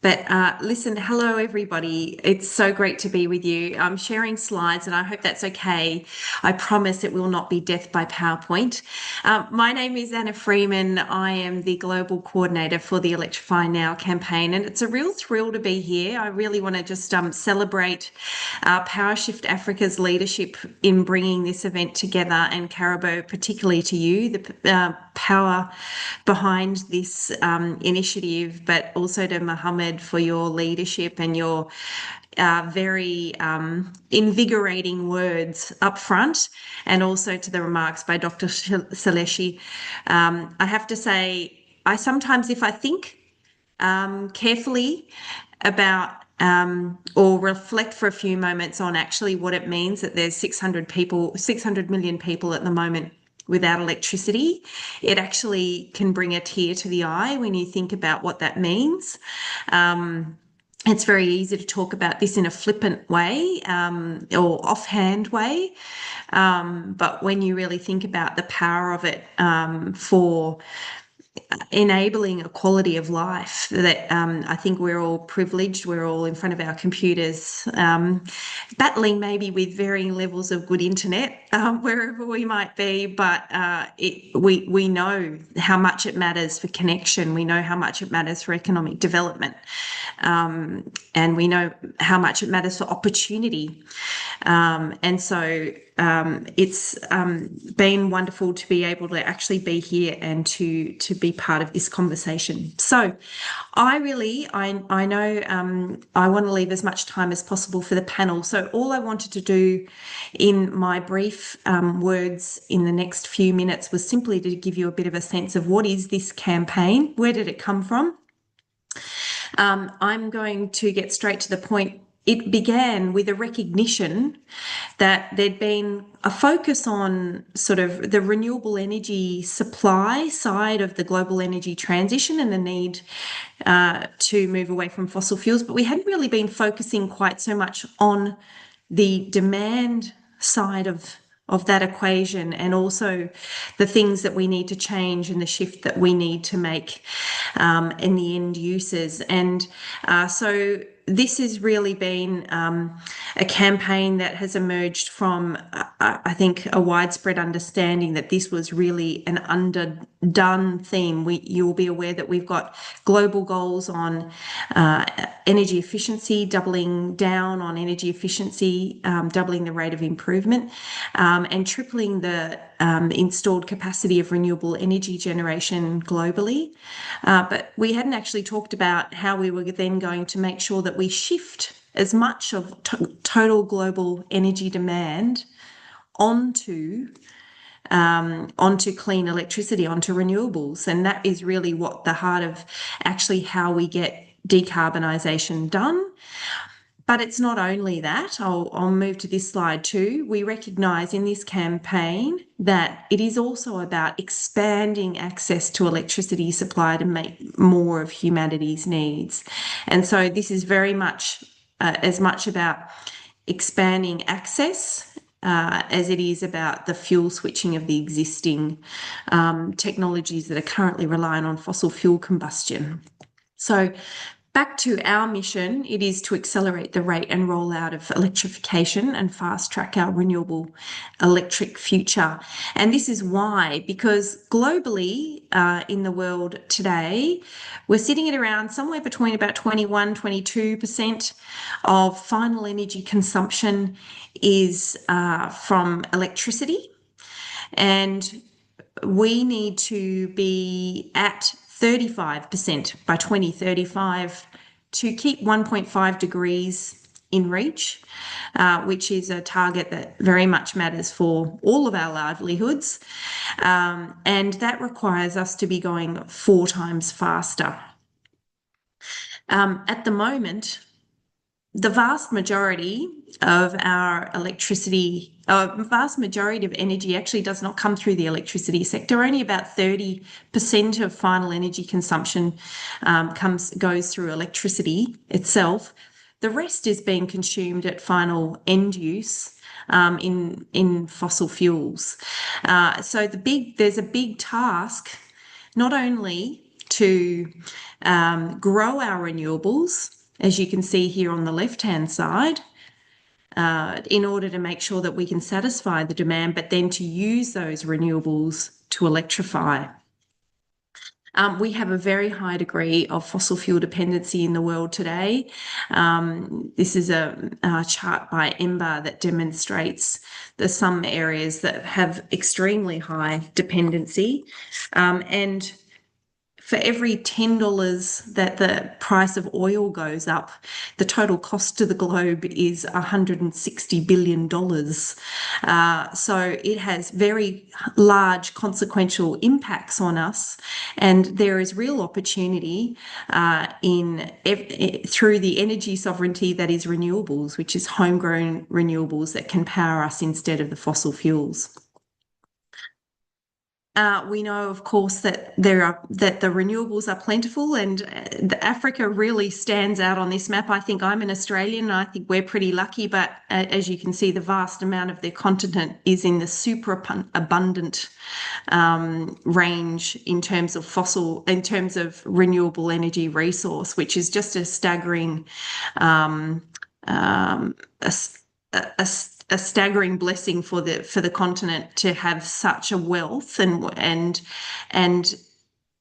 But listen, hello, everybody. It's so great to be with you. I'm sharing slides and I hope that's okay. I promise it will not be death by PowerPoint. My name is Anna Freeman. I am the Global Coordinator for the Electrify Now campaign, and it's a real thrill to be here. I really want to just celebrate PowerShift Africa's leadership in bringing this event together, and Karabo, particularly to you, the power behind this initiative, but also to Mohammed for your leadership and your very invigorating words up front, and also to the remarks by Dr. Seleshi. I have to say, I sometimes, if I think carefully about or reflect for a few moments on actually what it means that there's 600 million people at the moment without electricity, it actually can bring a tear to the eye when you think about what that means. It's very easy to talk about this in a flippant way or offhand way. But when you really think about the power of it for enabling a quality of life that I think we're all privileged, we're all in front of our computers, battling maybe with varying levels of good internet wherever we might be, but we know how much it matters for connection, we know how much it matters for economic development, and we know how much it matters for opportunity. And so it's been wonderful to be able to actually be here and to be part of this conversation. So I know I want to leave as much time as possible for the panel. So all I wanted to do in my brief words in the next few minutes was simply to give you a bit of a sense of what is this campaign, where did it come from? I'm going to get straight to the point it began with a recognition that there'd been a focus on sort of the renewable energy supply side of the global energy transition and the need to move away from fossil fuels, but we hadn't really been focusing quite so much on the demand side of that equation, and also the things that we need to change and the shift that we need to make in the end users. And so this has really been a campaign that has emerged from, I think, a widespread understanding that this was really an underdone theme. You'll be aware that we've got global goals on energy efficiency, doubling down on energy efficiency, doubling the rate of improvement, and tripling the installed capacity of renewable energy generation globally. But we hadn't actually talked about how we were then going to make sure that we shift as much of total global energy demand onto clean electricity, onto renewables. And that is really what the heart of actually how we get decarbonisation done. But it's not only that. I'll move to this slide too. We recognise in this campaign that it is also about expanding access to electricity supply to make more of humanity's needs. And so this is very much as much about expanding access as it is about the fuel switching of the existing technologies that are currently relying on fossil fuel combustion. So back to our mission, it is to accelerate the rate and rollout of electrification and fast track our renewable electric future. And this is why, because globally in the world today, we're sitting at around somewhere between about 21-22% of final energy consumption is from electricity. And we need to be at 35% by 2035 to keep 1.5 degrees in reach, which is a target that very much matters for all of our livelihoods. And that requires us to be going 4 times faster. At the moment, the vast majority of our electricity, vast majority of energy actually does not come through the electricity sector. Only about 30% of final energy consumption goes through electricity itself. The rest is being consumed at final end use in fossil fuels. So there's a big task, not only to grow our renewables, as you can see here on the left-hand side, in order to make sure that we can satisfy the demand, but then to use those renewables to electrify. We have a very high degree of fossil fuel dependency in the world today. This is a chart by Ember that demonstrates there's some areas that have extremely high dependency, and for every $10 that the price of oil goes up, the total cost to the globe is $160 billion. So it has very large consequential impacts on us, and there is real opportunity through the energy sovereignty that is renewables, which is homegrown renewables that can power us instead of the fossil fuels. We know, of course, that the renewables are plentiful, and Africa really stands out on this map. I think I'm an Australian, and I think we're pretty lucky, but as you can see, the vast amount of the continent is in the super abundant range in terms of renewable energy resource, which is just a staggering a staggering blessing for the continent to have such a wealth, and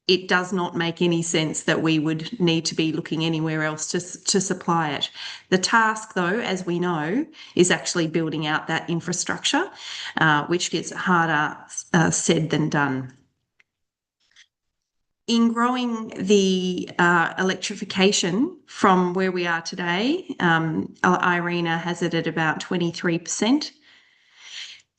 it does not make any sense that we would need to be looking anywhere else to supply it. The task, though, as we know, is actually building out that infrastructure, which gets harder said than done. In growing the electrification from where we are today, IRENA has it at about 23%.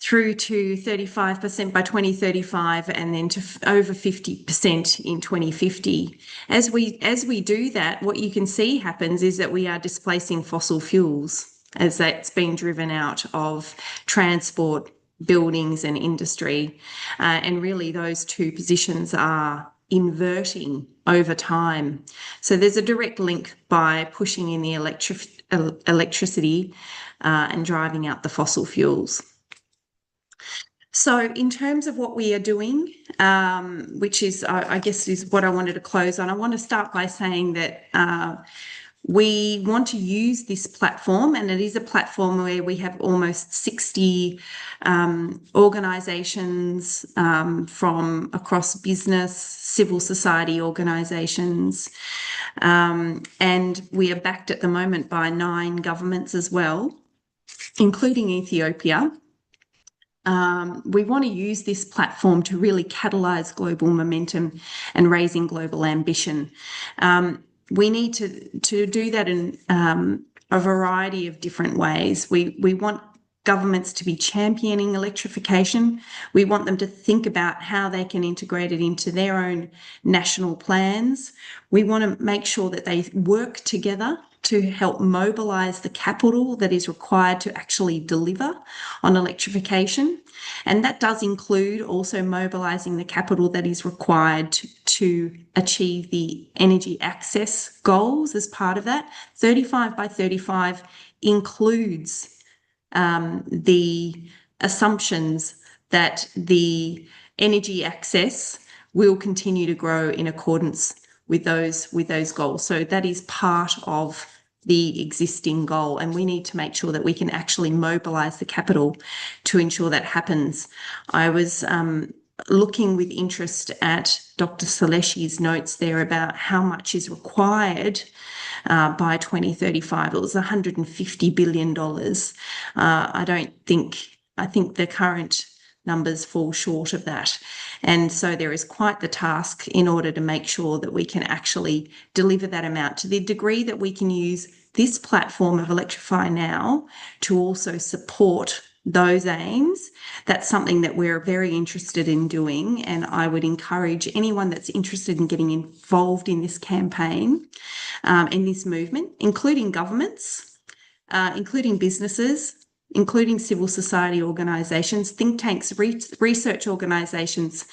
through to 35% by 2035, and then to over 50% in 2050. As we do that, what you can see happens is that we are displacing fossil fuels as that's being driven out of transport, buildings and industry. And really those two positions are inverting over time. So there's a direct link by pushing in the electricity and driving out the fossil fuels. So in terms of what we are doing, which is, I guess, is what I wanted to close on, I want to start by saying that we want to use this platform, and it is a platform where we have almost 60 organisations from across business, civil society organisations, and we are backed at the moment by 9 governments as well, including Ethiopia. We want to use this platform to really catalyse global momentum and raising global ambition. We need to do that in a variety of different ways. We want governments to be championing electrification. We want them to think about how they can integrate it into their own national plans. We want to make sure that they work together to help mobilise the capital that is required to actually deliver on electrification. And that does include also mobilising the capital that is required to achieve the energy access goals as part of that. 35 by 35 includes the assumptions that the energy access will continue to grow in accordance with those goals. So that is part of the existing goal, and we need to make sure that we can actually mobilise the capital to ensure that happens. I was looking with interest at Dr. Saleshi's notes there about how much is required by 2035. It was $150 billion. I think the current numbers fall short of that. And so there is quite the task in order to make sure that we can actually deliver that amount to the degree that we can use this platform of Electrify Now to also support those aims. That's something that we're very interested in doing, and I would encourage anyone that's interested in getting involved in this campaign, in this movement, including governments, including businesses, including civil society organisations, think tanks, research organisations.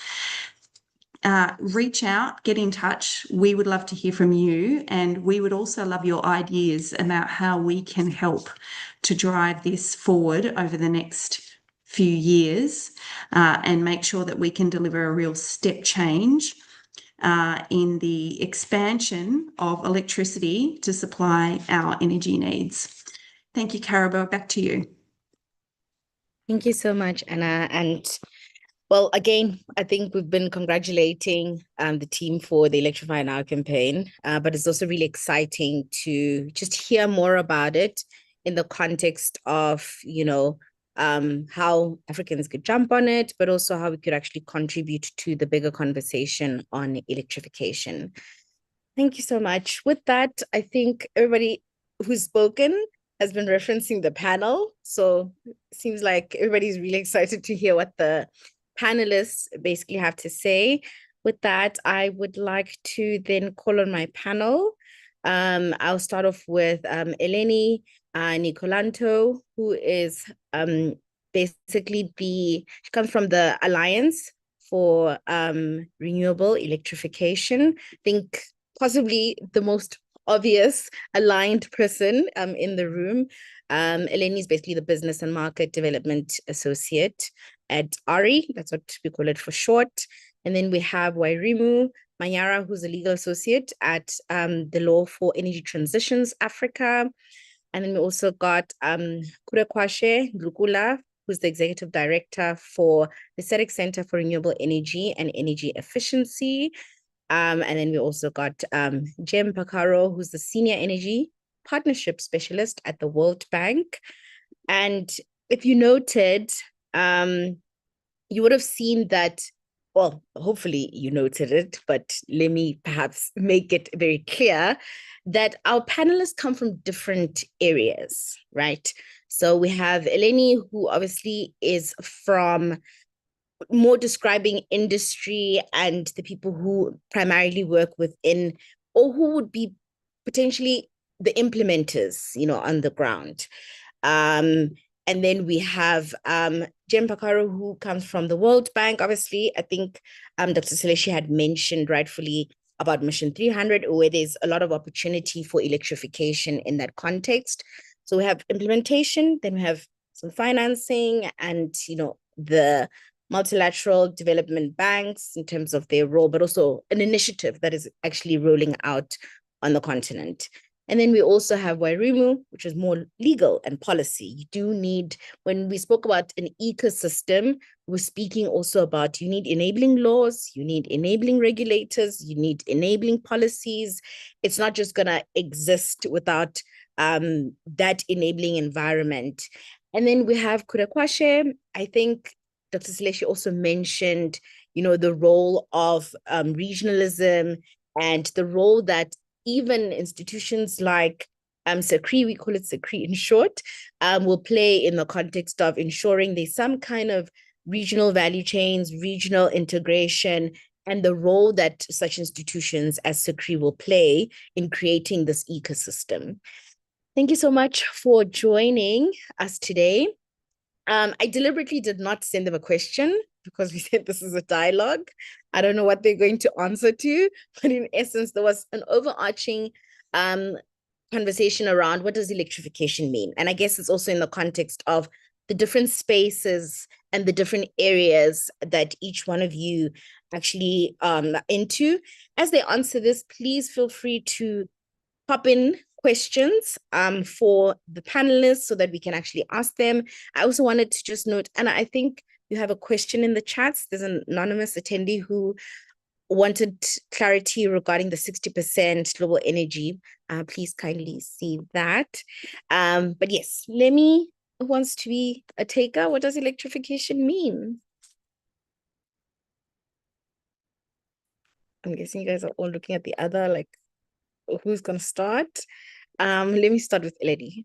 Reach out, get in touch. We would love to hear from you, and we would also love your ideas about how we can help to drive this forward over the next few years and make sure that we can deliver a real step change in the expansion of electricity to supply our energy needs. Thank you, Karabo. Back to you. Thank you so much, Anna. And well, again, I think we've been congratulating the team for the Electrify Now campaign, but it's also really exciting to just hear more about it in the context of, how Africans could jump on it, but also how we could actually contribute to the bigger conversation on electrification. Thank you so much. With that, I think everybody who's spoken has been referencing the panel. So it seems like everybody's really excited to hear what the panelists basically have to say. With that, I would like to then call on my panel. I'll start off with Eleni Nicolanto, who is basically she comes from the Alliance for Renewable Electrification. I think possibly the most obvious aligned person in the room. Eleni is basically the Business and Market Development Associate at ARI, that's what we call it for short. And then we have Wairimu Manyara, who's a legal associate at the Law for Energy Transitions Africa. And then we also got Kurekwashe Lukula, who's the executive director for the SEDEC Center for Renewable Energy and Energy Efficiency. And then we also got Jem Pacaro, who's the senior energy partnership specialist at the World Bank. And if you noted, you would have seen that well, hopefully you noted it, but let me perhaps make it very clear that our panelists come from different areas, right? So we have Eleni, who obviously is from more describing industry and the people who primarily work within, or who would be potentially the implementers, on the ground. And then we have Jem Pakaro, who comes from the World Bank. Obviously, I think Dr. Seleshi had mentioned rightfully about Mission 300, where there's a lot of opportunity for electrification in that context. So we have implementation, then we have some financing and, the multilateral development banks in terms of their role, but also an initiative that is actually rolling out on the continent. And then we also have Wairimu, which is more legal and policy. You do need, when we spoke about an ecosystem, we're speaking also about you need enabling laws, you need enabling regulators, you need enabling policies. It's not just going to exist without that enabling environment. And then we have Kurekwashe. I think Dr. Seleshi also mentioned, the role of regionalism and the role that even institutions like SACRI, we call it SACRI in short, will play in the context of ensuring there's some kind of regional value chains, regional integration, and the role that such institutions as SACRI will play in creating this ecosystem. Thank you so much for joining us today. I deliberately did not send them a question because we said this is a dialogue. I don't know what they're going to answer to, but in essence, there was an overarching conversation around what does electrification mean? And I guess it's also in the context of the different spaces and the different areas that each one of you actually into. As they answer this, please feel free to pop in questions for the panelists so that we can actually ask them. I also wanted to just note, and I think you have a question in the chats. There's an anonymous attendee who wanted clarity regarding the 60% global energy. Please kindly see that. But yes, Lemi wants to be a taker. What does electrification mean? I'm guessing you guys are all looking at the other, like, who's going to start? Let me start with Eleni.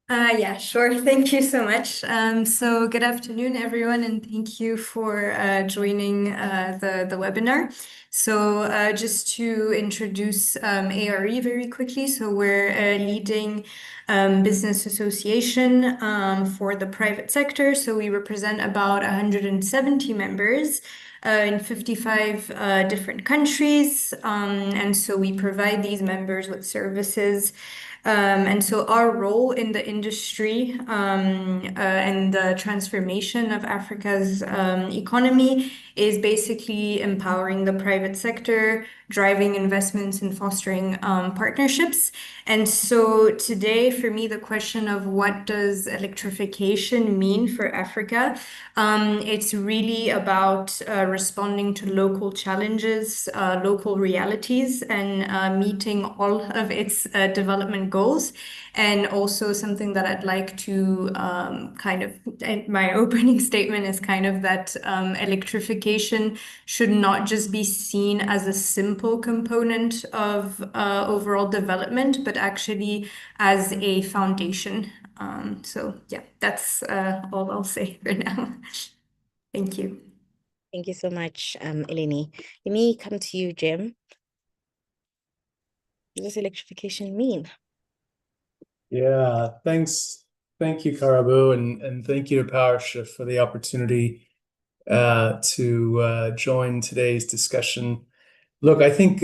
Yeah, sure. Thank you so much. So good afternoon, everyone, and thank you for joining the webinar. So just to introduce ARE very quickly. So we're a leading business association for the private sector. So we represent about 170 members in 55 different countries. And so we provide these members with services. And so our role in the industry and the transformation of Africa's economy is basically empowering the private sector, driving investments and fostering partnerships. And so today, for me, the question of what does electrification mean for Africa, it's really about responding to local challenges, local realities, and meeting all of its development goals. And also something that I'd like to my opening statement is kind of that electrification should not just be seen as a simple component of overall development, but actually as a foundation. So yeah, that's all I'll say for now. Thank you. Thank you so much, Eleni. Let me come to you, Jim. What does electrification mean? Yeah, thanks. Thank you, Karabu, and thank you to PowerShift for the opportunity to join today's discussion. Look, I think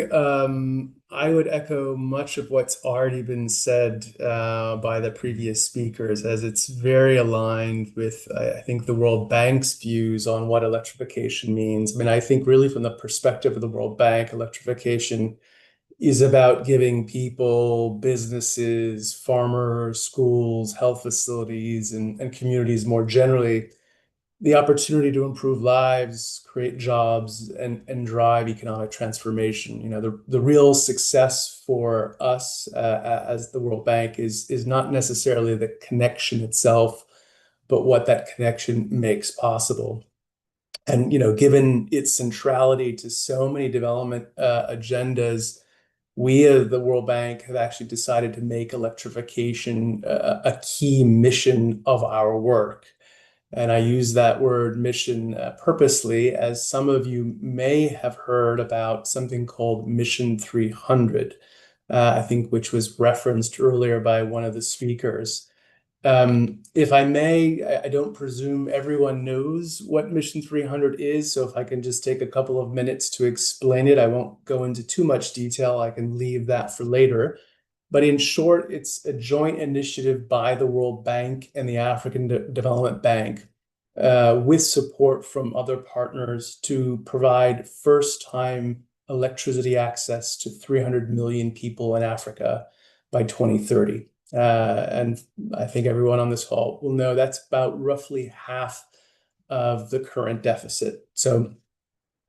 I would echo much of what's already been said by the previous speakers, as it's very aligned with, I think, the World Bank's views on what electrification means. I mean, I think really from the perspective of the World Bank, electrification is about giving people, businesses, farmers, schools, health facilities, and communities more generally the opportunity to improve lives, create jobs, and drive economic transformation. You know, the real success for us as the World Bank is not necessarily the connection itself, but what that connection makes possible. And, given its centrality to so many development agendas, we as the World Bank have actually decided to make electrification a key mission of our work. And I use that word mission purposely, as some of you may have heard about something called Mission 300, I think, which was referenced earlier by one of the speakers. If I may, I don't presume everyone knows what Mission 300 is, so if I can just take a couple of minutes to explain it, I won't go into too much detail. I can leave that for later. But in short, it's a joint initiative by the World Bank and the African Development Bank, with support from other partners, to provide first-time electricity access to 300 million people in Africa by 2030. And I think everyone on this call will know that's about roughly half of the current deficit. So,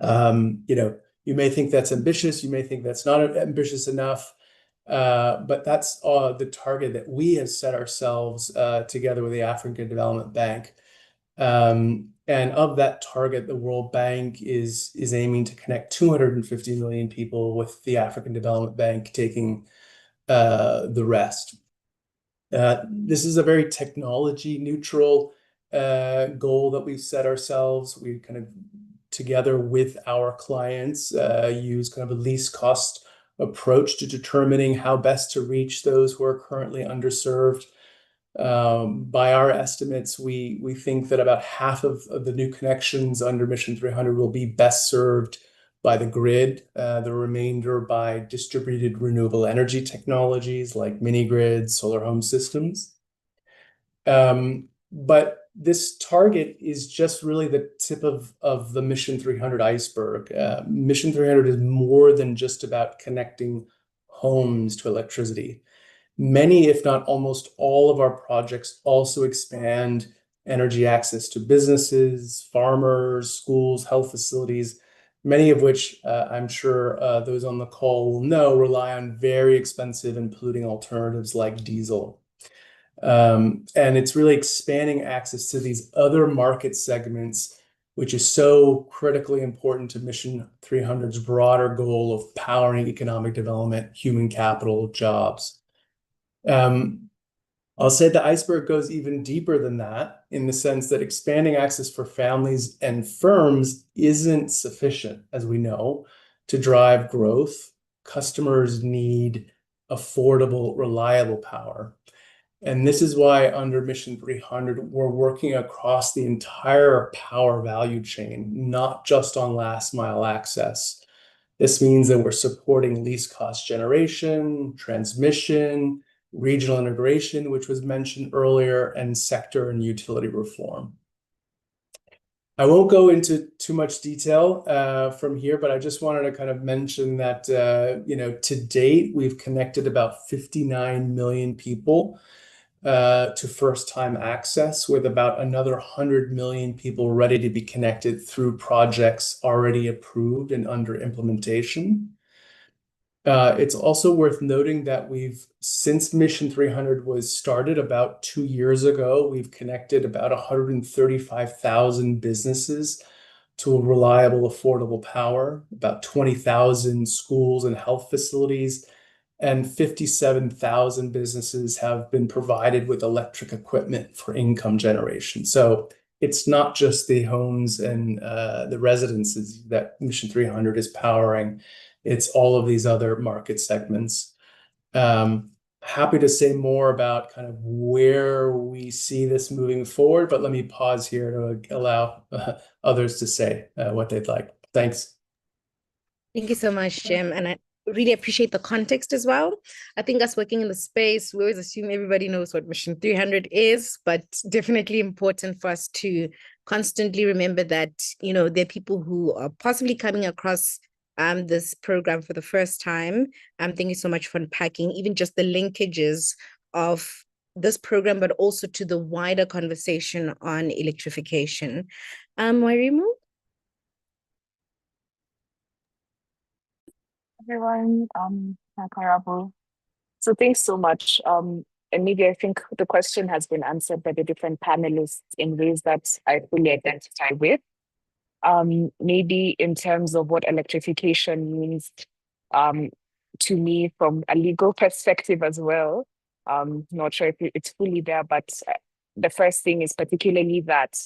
you may think that's ambitious, you may think that's not ambitious enough, but that's the target that we have set ourselves together with the African Development Bank. And of that target, the World Bank is aiming to connect 250 million people, with the African Development Bank taking the rest. This is a very technology neutral goal that we've set ourselves. We kind of, together with our clients, use kind of a least cost approach to determining how best to reach those who are currently underserved. By our estimates, we think that about half of the new connections under Mission 300 will be best served by the grid, the remainder by distributed renewable energy technologies like mini grids, solar home systems. But this target is just really the tip of the Mission 300 iceberg. Mission 300 is more than just about connecting homes to electricity. Many, if not almost all, of our projects also expand energy access to businesses, farmers, schools, health facilities, many of which I'm sure those on the call will know rely on very expensive and polluting alternatives like diesel. And it's really expanding access to these other market segments, which is so critically important to Mission 300's broader goal of powering economic development, human capital, jobs. I'll say the iceberg goes even deeper than that, in the sense that expanding access for families and firms isn't sufficient, as we know, to drive growth. Customers need affordable, reliable power. And this is why under Mission 300, we're working across the entire power value chain, not just on last mile access. This means that we're supporting least cost generation, transmission, regional integration, which was mentioned earlier, and sector and utility reform. I won't go into too much detail from here, but I just wanted to kind of mention that, to date, we've connected about 59 million people to first-time access, with about another 100 million people ready to be connected through projects already approved and under implementation. It's also worth noting that since Mission 300 was started about 2 years ago, we've connected about 135,000 businesses to reliable, affordable power, about 20,000 schools and health facilities, and 57,000 businesses have been provided with electric equipment for income generation. So it's not just the homes and the residences that Mission 300 is powering. It's all of these other market segments. Happy to say more about kind of where we see this moving forward, but let me pause here to allow others to say what they'd like. Thanks. Thank you so much, Jim. And I really appreciate the context as well. I think us working in the space, we always assume everybody knows what Mission 300 is, but definitely important for us to constantly remember that, there are people who are possibly coming across this program for the first time. Thank you so much for unpacking even just the linkages of this program, but also to the wider conversation on electrification. Wairimu? Everyone, Karabo. So thanks so much. And maybe I think the question has been answered by the different panelists in ways that I fully identify with. maybe in terms of what electrification means to me from a legal perspective as well. Not sure if it's fully there, but the first thing is particularly that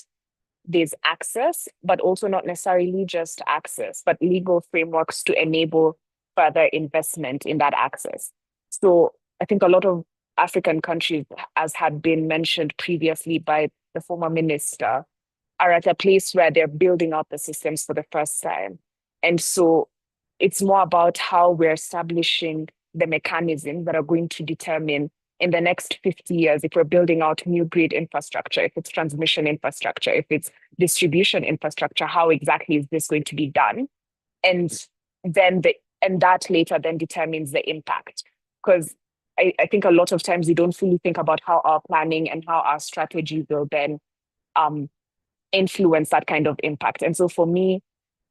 there's access, but also not necessarily just access, but legal frameworks to enable further investment in that access. So I think a lot of African countries, as had been mentioned previously by the former minister, are at a place where they're building out the systems for the first time. And so it's more about how we're establishing the mechanisms that are going to determine in the next 50 years, if we're building out new grid infrastructure, if it's transmission infrastructure, if it's distribution infrastructure, how exactly is this going to be done? And then that later then determines the impact. Because I think a lot of times we don't fully think about how our planning and how our strategy will then influence that kind of impact. And so for me,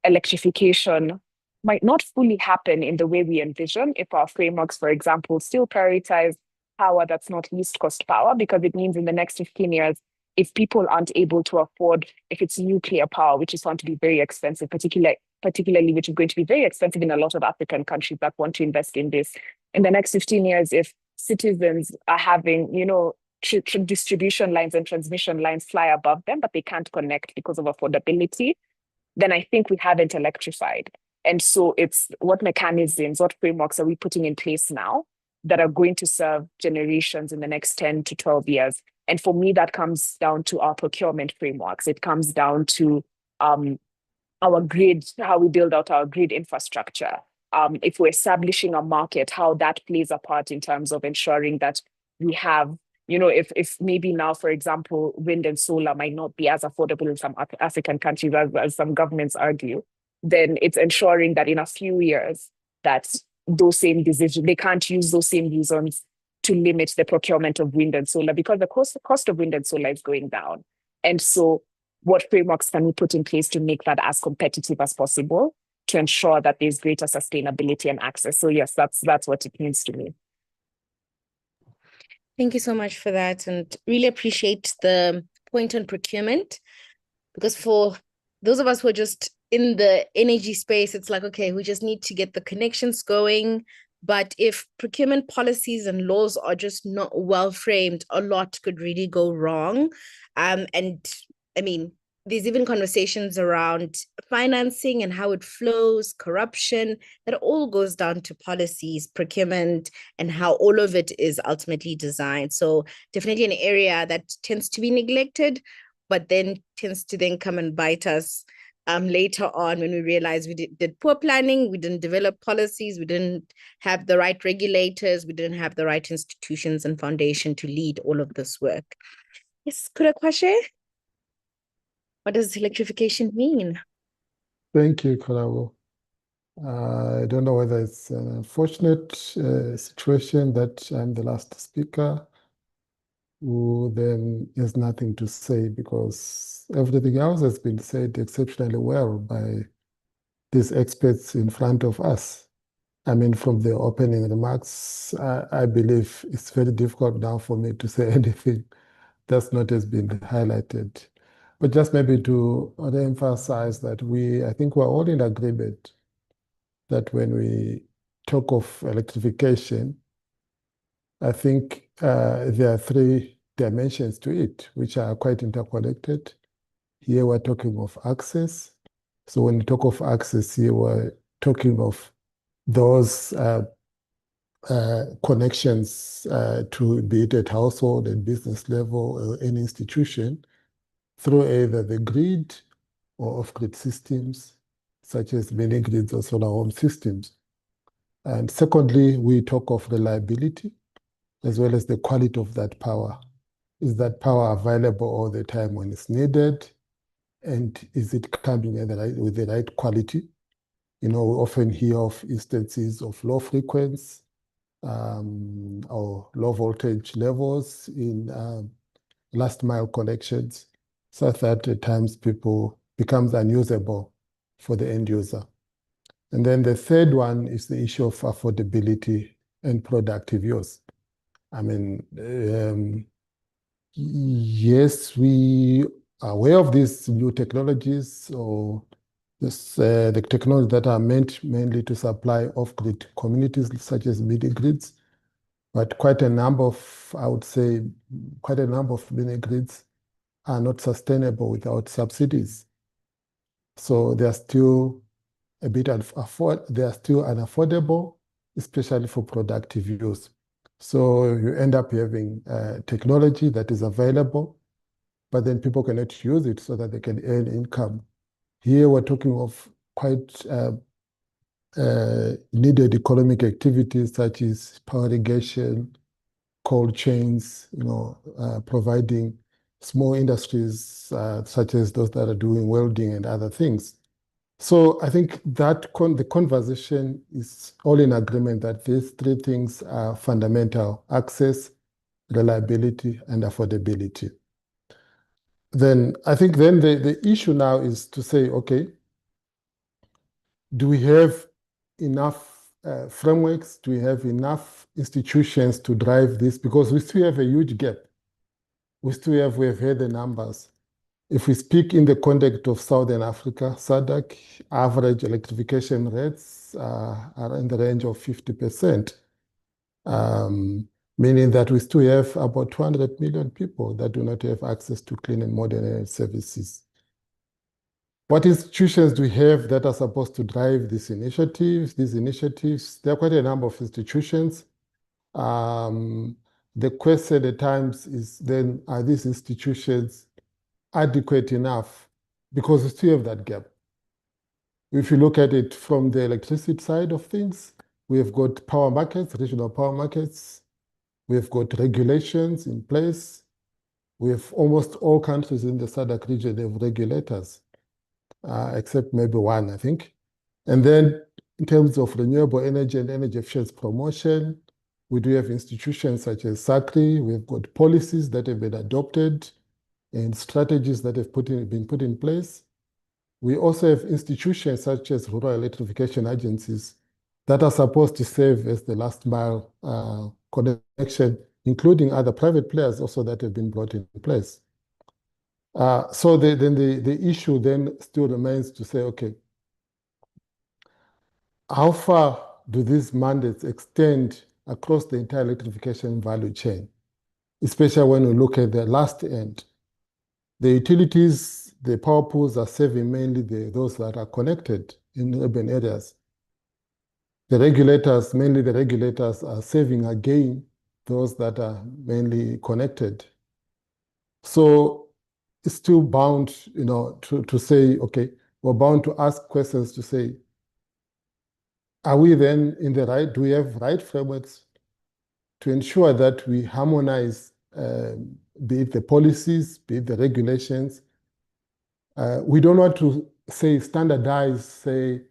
electrification might not fully happen in the way we envision if our frameworks, for example, still prioritize power that's not least cost power, because it means in the next 15 years, if people aren't able to afford, if it's nuclear power, which is found to be very expensive, particularly which is going to be very expensive in a lot of African countries that want to invest in this. In the next 15 years, if citizens are having, distribution lines and transmission lines fly above them, but they can't connect because of affordability, then I think we haven't electrified. And so it's what mechanisms, what frameworks are we putting in place now that are going to serve generations in the next 10 to 12 years? And for me, that comes down to our procurement frameworks. It comes down to our grid, how we build out our grid infrastructure. If we're establishing a market, how that plays a part in terms of ensuring that we have, if maybe now, for example, wind and solar might not be as affordable in some African countries as some governments argue, then it's ensuring that in a few years that those same decisions, they can't use those same reasons to limit the procurement of wind and solar, because the cost of wind and solar is going down. And so what frameworks can we put in place to make that as competitive as possible to ensure that there's greater sustainability and access? So yes, that's what it means to me. Thank you so much for that, and really appreciate the point on procurement, because for those of us who are just in the energy space, it's like, okay, we just need to get the connections going. But if procurement policies and laws are just not well framed, a lot could really go wrong. And I mean, there's even conversations around financing and how it flows, corruption, that all goes down to policies, procurement, and how all of it is ultimately designed. So definitely an area that tends to be neglected, but then tends to then come and bite us later on when we realize we did poor planning, we didn't develop policies, we didn't have the right regulators, we didn't have the right institutions and foundation to lead all of this work. Yes, Kurakwashe? What does electrification mean? Thank you, Karabo. I don't know whether it's an unfortunate situation that I'm the last speaker who then has nothing to say, because everything else has been said exceptionally well by these experts in front of us. I mean, from the opening remarks, I believe it's very difficult now for me to say anything that's not has been highlighted. But just maybe to emphasize that I think we're all in agreement that when we talk of electrification, I think there are three dimensions to it, which are quite interconnected. Here we're talking of access. So when you talk of access here, we're talking of those connections to be it at household and business level or any institution through either the grid or off-grid systems, such as mini grids or solar home systems. And secondly, we talk of reliability as well as the quality of that power. Is that power available all the time when it's needed? And is it coming with the right quality? We often hear of instances of low frequency or low voltage levels in last mile connections, such that at times becomes unusable for the end user. And then the third one is the issue of affordability and productive use. I mean, yes, we are aware of these new technologies or the technologies that are meant mainly to supply off-grid communities such as mini grids, but quite a number of, I would say, quite a number of mini grids are not sustainable without subsidies. So they are still a bit they are still unaffordable, especially for productive use. So you end up having technology that is available, but then people cannot use it so that they can earn income. Here we're talking of quite needed economic activities such as power irrigation, cold chains, providing small industries such as those that are doing welding and other things. So I think that the conversation is all in agreement that these three things are fundamental: access, reliability, and affordability. Then I think then the issue now is to say, okay, do we have enough frameworks? Do we have enough institutions to drive this? Because we still have a huge gap. We've heard the numbers. If we speak in the context of Southern Africa, SADC, average electrification rates are in the range of 50%, meaning that we still have about 200 million people that do not have access to clean and modern energy services. What institutions do we have that are supposed to drive these initiatives? There are quite a number of institutions. The question at times is then, are these institutions adequate enough? Because we still have that gap. If you look at it from the electricity side of things, we have got power markets, regional power markets. We have got regulations in place. We have almost all countries in the SADC region have regulators, except maybe one, I think. And then in terms of renewable energy and energy efficiency promotion, we do have institutions such as SACRI. We've got policies that have been adopted and strategies that have been put in place. We also have institutions such as rural electrification agencies that are supposed to serve as the last mile connection, including other private players also that have been brought in place. So the issue then still remains to say, okay, how far do these mandates extend across the entire electrification value chain, especially when we look at the last end? The utilities, the power pools are serving mainly those that are connected in urban areas. Mainly the regulators are serving again those that are mainly connected. So it's still bound, to say, okay, we're bound to ask questions to say, are we then do we have right frameworks to ensure that we harmonize, be it the policies, be it the regulations? We don't want to standardize, say,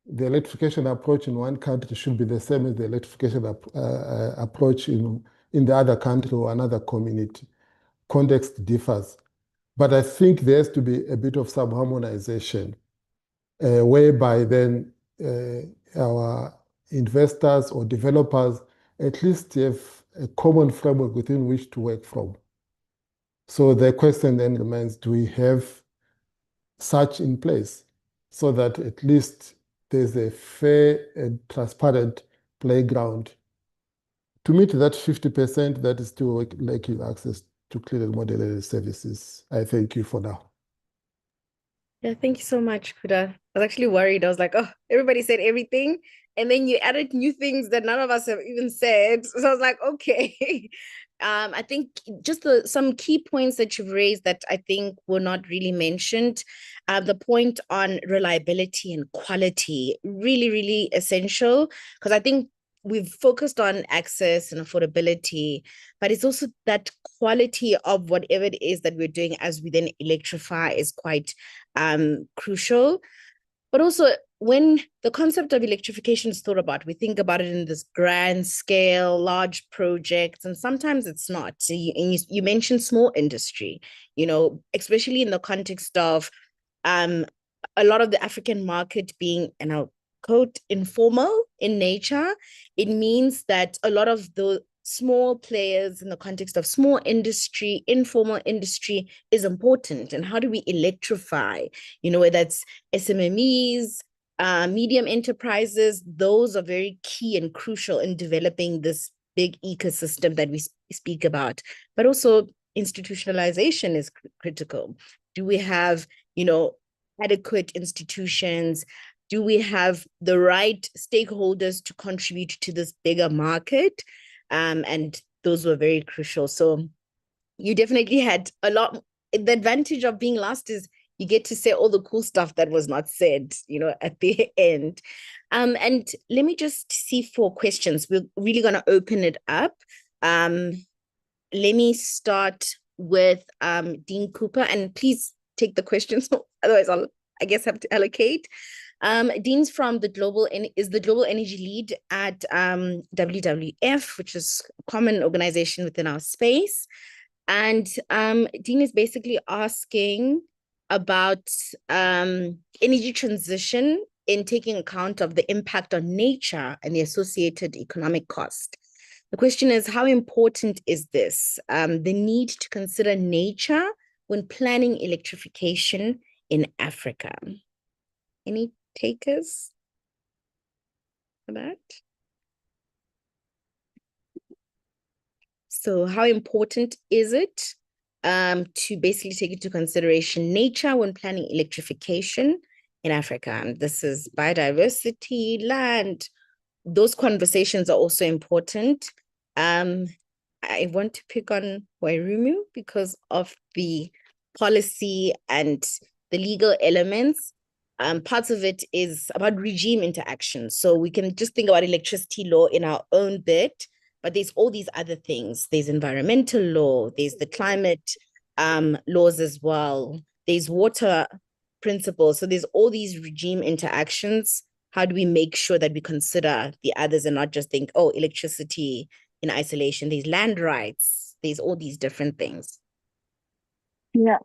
the electrification approach in one country should be the same as the electrification approach in the other country or another community. Context differs. But I think there has to be a bit of some harmonization, whereby then our investors or developers at least have a common framework within which to work from. So the question then remains, do we have such in place so that at least there's a fair and transparent playground to meet that 50% that is still lacking access to clean and modern services? I thank you for now. Yeah, thank you so much, Kuda. I was actually worried. I was like, oh, everybody said everything. And then you added new things that none of us have even said. So I was like, okay. I think just some key points that you've raised that I think were not really mentioned. The point on reliability and quality, really, really essential. Because I think we've focused on access and affordability, but it's also that quality of whatever it is that we're doing as we then electrify is quite crucial. But also, when the concept of electrification is thought about, we think about it in this grand scale, large projects, and sometimes it's not. So you mentioned small industry, especially in the context of a lot of the African market being, and I'll quote, informal in nature. It means that a lot of the small players in the context of small industry, informal industry is important. And how do we electrify, whether it's SMMEs, medium enterprises, those are very key and crucial in developing this big ecosystem that we speak about. But also institutionalization is critical. Do we have, adequate institutions? Do we have the right stakeholders to contribute to this bigger market? And those were very crucial. So you definitely had a lot. The advantage of being last is you get to say all the cool stuff that was not said, at the end. And let me just see for questions. We're really going to open it up. Let me start with Dean Cooper, and please take the questions. Otherwise, I'll, I guess, have to allocate. Dean's from the global energy lead at WWF, which is a common organization within our space. And Dean is basically asking about energy transition in taking account of the impact on nature and the associated economic cost. The question is, how important is this? The need to consider nature when planning electrification in Africa. Any takers for that? So how important is it to basically take into consideration nature when planning electrification in Africa? And this is biodiversity, land. Those conversations are also important. I want to pick on Wairumu because of the policy and the legal elements. Parts of it is about regime interaction. So we can just think about electricity law in our own bit, but there's all these other things. There's environmental law, there's the climate laws as well. There's water principles. So there's all these regime interactions. How do we make sure that we consider the others and not just think, oh, electricity in isolation? There's land rights. There's all these different things. Yeah.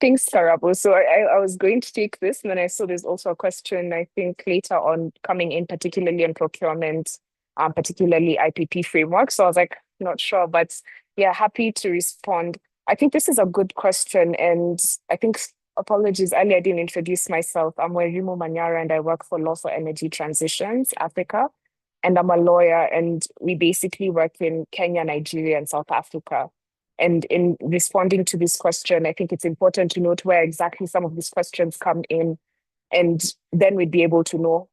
Thanks, Karabo. So I was going to take this, and then I saw there's also a question, I think, later on coming in, particularly on procurement, particularly IPP framework. So I was like, not sure, but yeah, happy to respond. I think this is a good question. And I think, apologies, earlier I didn't introduce myself. I'm Werimo Manyara, and I work for Law for Energy Transitions Africa. And I'm a lawyer, and we basically work in Kenya, Nigeria, and South Africa. And in responding to this question, I think it's important to note where exactly some of these questions come in, and then we'd be able to know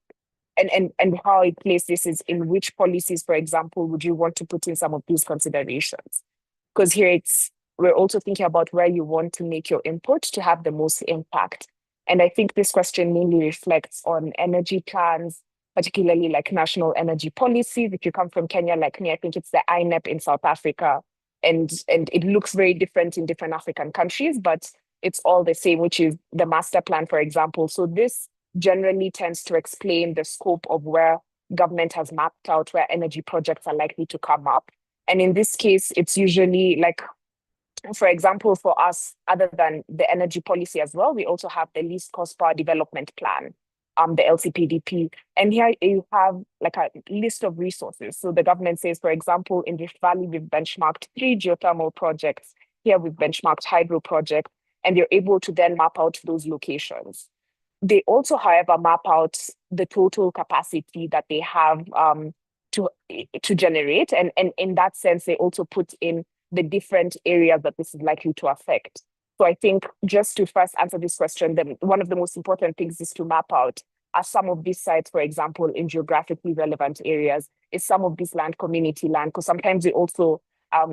and how it places is in which policies, for example, would you want to put in some of these considerations? Because here we're also thinking about where you want to make your input to have the most impact. And I think this question mainly reflects on energy plans, particularly like national energy policies. If you come from Kenya, like me, I think it's the INEP in South Africa. And it looks very different in different African countries, but it's all the same, which is the master plan, for example. So this generally tends to explain the scope of where government has mapped out where energy projects are likely to come up. And in this case, it's usually like, for example, for us, other than the energy policy as well, we also have the least cost power development plan, the LCPDP. And here you have like a list of resources. So the government says, for example, in Rift Valley, we've benchmarked 3 geothermal projects. Here we've benchmarked hydro projects, and you're able to then map out those locations. They also, however, map out the total capacity that they have to generate. And in that sense, they also put in the different areas that this is likely to affect. So I think just to first answer this question, one of the most important things is to map out are some of these sites, for example, in geographically relevant areas, is some of this land community land? Because sometimes we also,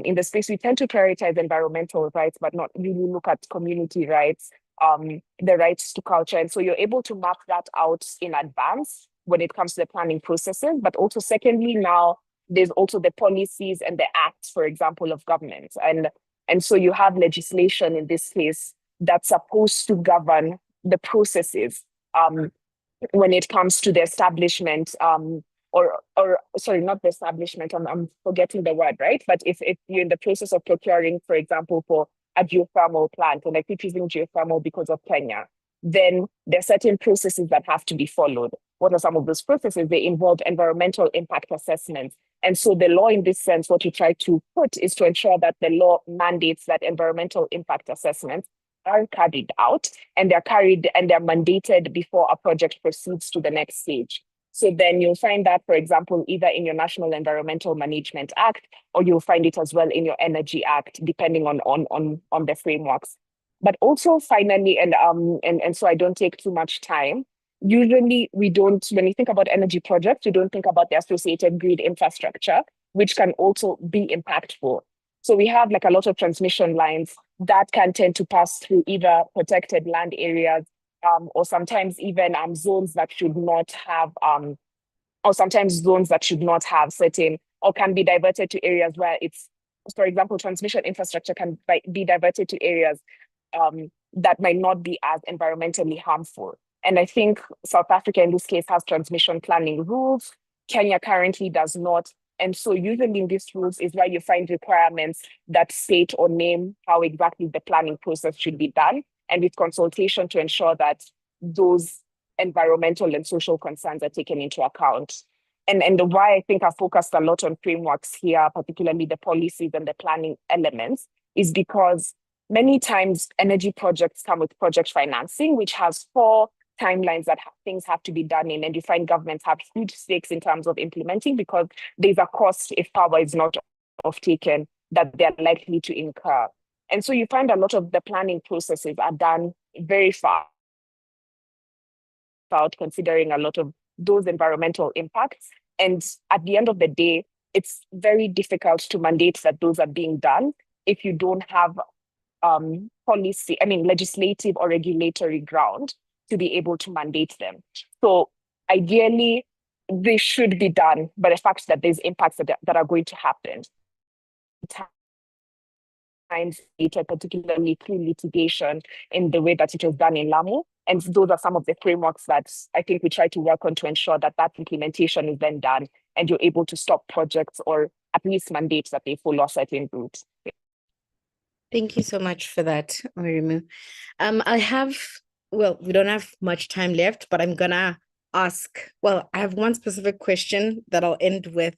in the space, we tend to prioritize environmental rights, but not really look at community rights, the rights to culture. And so you're able to map that out in advance when it comes to the planning processes. But also secondly, now there's also the policies and the acts, for example, of governments. And so you have legislation in this case that's supposed to govern the processes when it comes to the establishment, or sorry, not the establishment, I'm forgetting the word, right? But if you're in the process of procuring, for example, for a geothermal plant, and I keep using geothermal because of Kenya, then there are certain processes that have to be followed. what are some of those processes? They involve environmental impact assessments. And so the law in this sense, what you try to put is to ensure that the law mandates that environmental impact assessments are carried out, and they're mandated before a project proceeds to the next stage. So then you'll find that, for example, either in your National Environmental Management Act, or you'll find it as well in your Energy Act, depending on the frameworks. But also finally, and so I don't take too much time, usually we don't, when you think about energy projects, you don't think about the associated grid infrastructure, which can also be impactful. So we have like a lot of transmission lines that can tend to pass through either protected land areas, or sometimes even zones that should not have, or sometimes zones that should not have certain, or can be diverted to areas where it's, for example, transmission infrastructure can be diverted to areas that might not be as environmentally harmful. And I think South Africa in this case has transmission planning rules. Kenya currently does not. And so usually in these rules is where you find requirements that state or name how exactly the planning process should be done, and with consultation to ensure that those environmental and social concerns are taken into account. And why I think I focused a lot on frameworks here, particularly the policies and the planning elements, is because many times energy projects come with project financing, which has 4 timelines that things have to be done in, and you find governments have huge stakes in terms of implementing, because there's a cost if power is not off-taken that they're likely to incur. And so you find a lot of the planning processes are done very far out, considering a lot of those environmental impacts. And at the end of the day, it's very difficult to mandate that those are being done if you don't have policy, legislative or regulatory ground to be able to mandate them. So ideally, they should be done, but the fact that there's impacts that are going to happen, times later, particularly through litigation in the way that it was done in Lamu. And those are some of the frameworks that I think we try to work on to ensure that that implementation is then done and you're able to stop projects, or at least mandates that they follow certain routes. Thank you so much for that, Marimu. We don't have much time left, but I'm gonna ask, I have one specific question that I'll end with.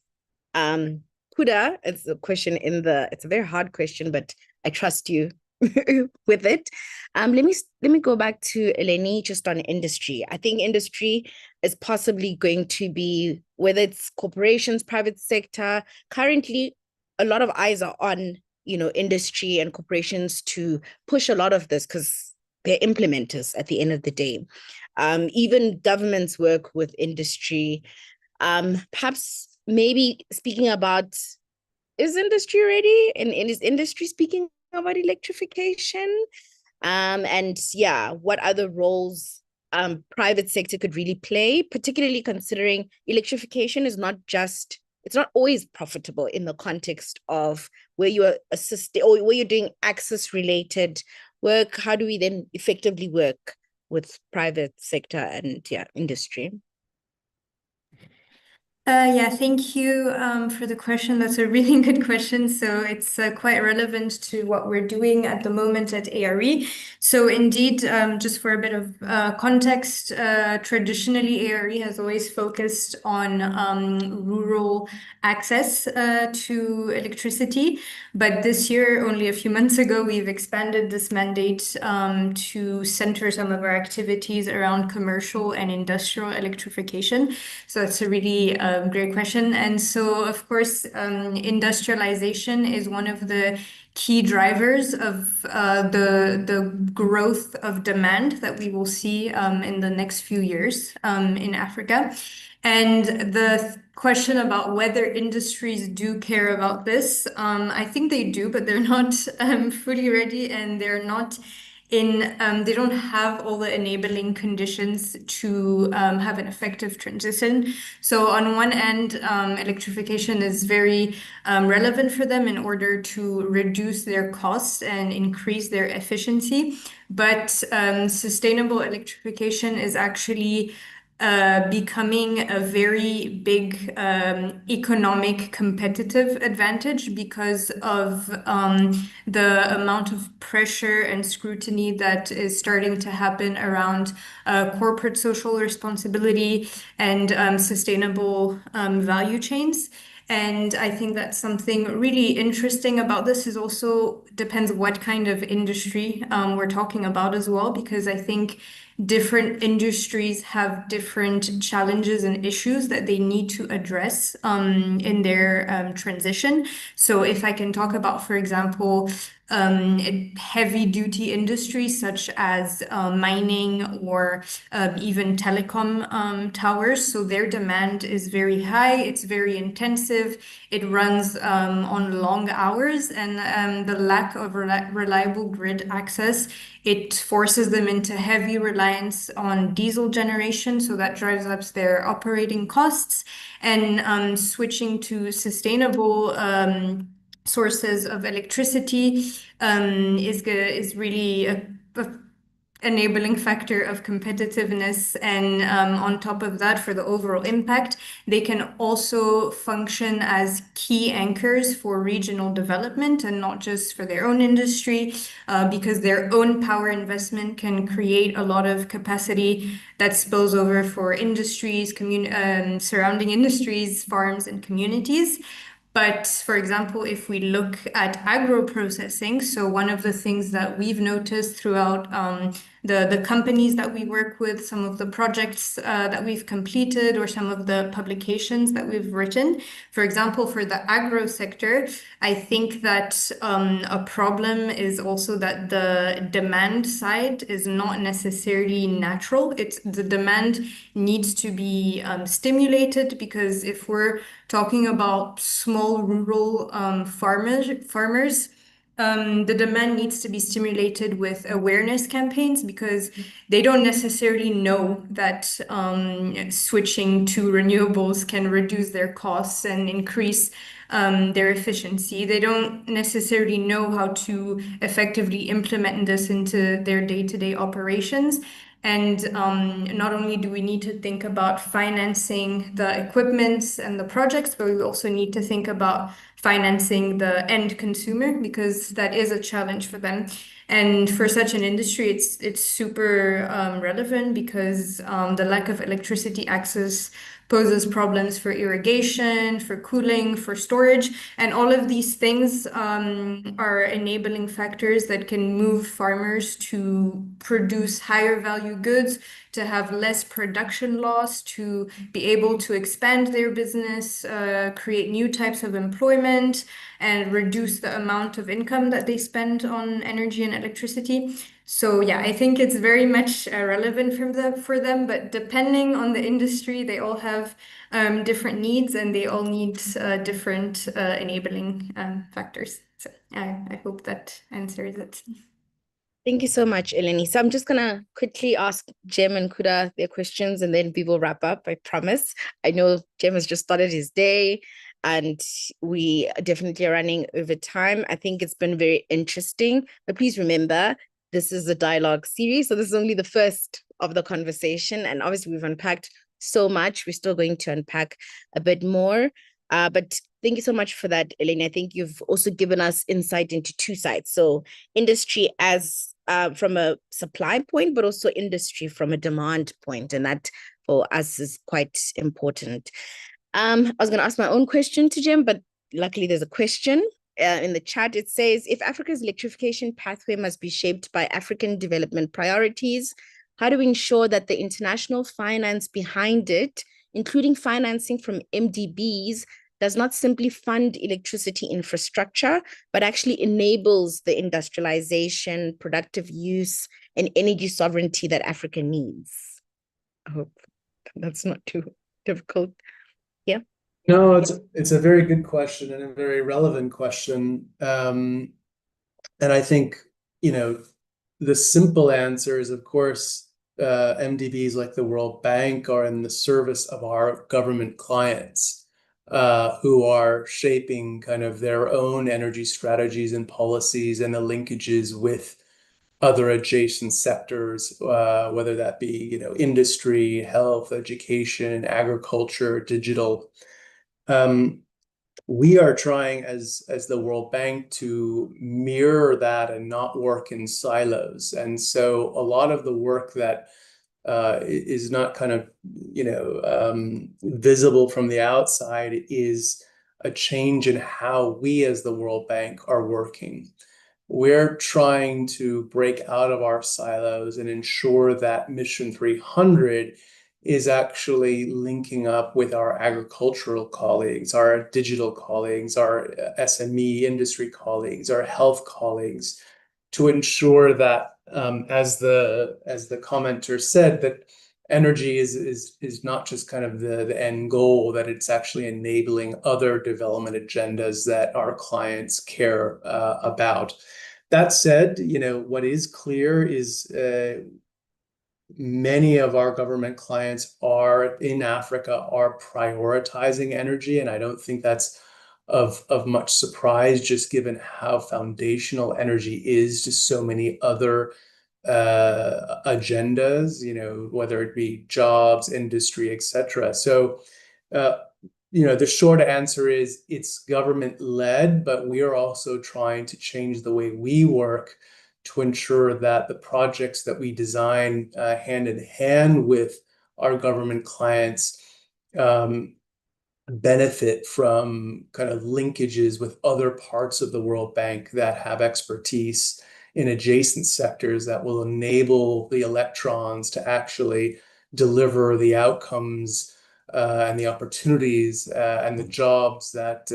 Kuda, it's a question it's a very hard question, but I trust you with it. Let me go back to Eleni just on industry. I think industry is possibly going to be, whether it's corporations, private sector, currently a lot of eyes are on, industry and corporations to push a lot of this because they're implementers at the end of the day. Even governments work with industry. Perhaps maybe speaking about, is industry ready? And is industry speaking about electrification? And what other roles private sector could really play, particularly considering electrification is it's not always profitable in the context of where you are assisting or where you're doing access related work. How do we then effectively work with private sector and industry? Thank you for the question. That's a really good question. So it's quite relevant to what we're doing at the moment at ARE. So indeed, just for a bit of context, traditionally ARE has always focused on rural access to electricity. But this year, only a few months ago, we've expanded this mandate to center some of our activities around commercial and industrial electrification. So it's a really great question. And so, of course, industrialization is one of the key drivers of the growth of demand that we will see in the next few years in Africa. And the question about whether industries do care about this, I think they do, but they're not fully ready, and they're not they don't have all the enabling conditions to have an effective transition. So on one end, electrification is very relevant for them in order to reduce their costs and increase their efficiency. But sustainable electrification is actually becoming a very big economic competitive advantage because of the amount of pressure and scrutiny that is starting to happen around corporate social responsibility and sustainable value chains. And I think that's something really interesting about this is also depends what kind of industry we're talking about as well, because I think different industries have different challenges and issues that they need to address in their transition. So if I can talk about, for example, heavy duty industries such as mining or even telecom towers. So their demand is very high, it's very intensive, it runs on long hours, and the lack of reliable grid access, it forces them into heavy reliance on diesel generation. So that drives up their operating costs, and switching to sustainable sources of electricity is really a enabling factor of competitiveness. And on top of that, for the overall impact, they can also function as key anchors for regional development and not just for their own industry, because their own power investment can create a lot of capacity that spills over for industries, surrounding industries, farms, and communities. But for example, if we look at agro-processing, so one of the things that we've noticed throughout the companies that we work with, some of the projects that we've completed, or some of the publications that we've written, for example, for the agro sector, I think that a problem is also that the demand side is not necessarily natural. The demand needs to be stimulated, because if we're talking about small rural farmers, the demand needs to be stimulated with awareness campaigns, because they don't necessarily know that switching to renewables can reduce their costs and increase their efficiency. They don't necessarily know how to effectively implement this into their day-to-day operations. And not only do we need to think about financing the equipment and the projects, but we also need to think about financing the end consumer, because that is a challenge for them. And for such an industry, it's super relevant, because the lack of electricity access poses problems for irrigation, for cooling, for storage, and all of these things are enabling factors that can move farmers to produce higher value goods, to have less production loss, to be able to expand their business, create new types of employment, and reduce the amount of income that they spend on energy and electricity. So yeah, I think it's very much relevant for them, but depending on the industry, they all have different needs, and they all need different enabling factors. So I hope that answers it. Thank you so much, Eleni. So I'm just gonna quickly ask Jem and Kuda their questions, and then we will wrap up, I promise. I know Jem has just started his day, and we definitely are running over time. I think it's been very interesting, but please remember, this is a dialogue series, so this is only the first of the conversation, and obviously we've unpacked so much. We're still going to unpack a bit more, but thank you so much for that, Eleni. I think you've also given us insight into two sides. So industry as from a supply point, but also industry from a demand point, and that for us is quite important. I was going to ask my own question to Jim, but luckily there's a question in the chat. It says, if Africa's electrification pathway must be shaped by African development priorities, how do we ensure that the international finance behind it, including financing from MDBs, does not simply fund electricity infrastructure, but actually enables the industrialization, productive use, and energy sovereignty that Africa needs? I hope that's not too difficult. Yeah. No, it's a very good question and a very relevant question. And I think, the simple answer is, of course, MDBs like the World Bank are in the service of our government clients, who are shaping kind of their own energy strategies and policies and the linkages with other adjacent sectors, whether that be, industry, health, education, agriculture, digital. We are trying as the World Bank to mirror that and not work in silos. And so a lot of the work that is not kind of, visible from the outside is a change in how we as the World Bank are working. We're trying to break out of our silos and ensure that Mission 300 is actually linking up with our agricultural colleagues, our digital colleagues, our SME industry colleagues, our health colleagues, to ensure that, as the commenter said, that energy is not just kind of the end goal, that it's actually enabling other development agendas that our clients care about. That said, what is clear is many of our government clients in Africa are prioritizing energy, and I don't think that's of much surprise, just given how foundational energy is to so many other agendas, whether it be jobs, industry, etc. So, the short answer is it's government-led, but we are also trying to change the way we work to ensure that the projects that we design hand in hand with our government clients benefit from kind of linkages with other parts of the World Bank that have expertise in adjacent sectors that will enable the electrons to actually deliver the outcomes and the opportunities and the jobs that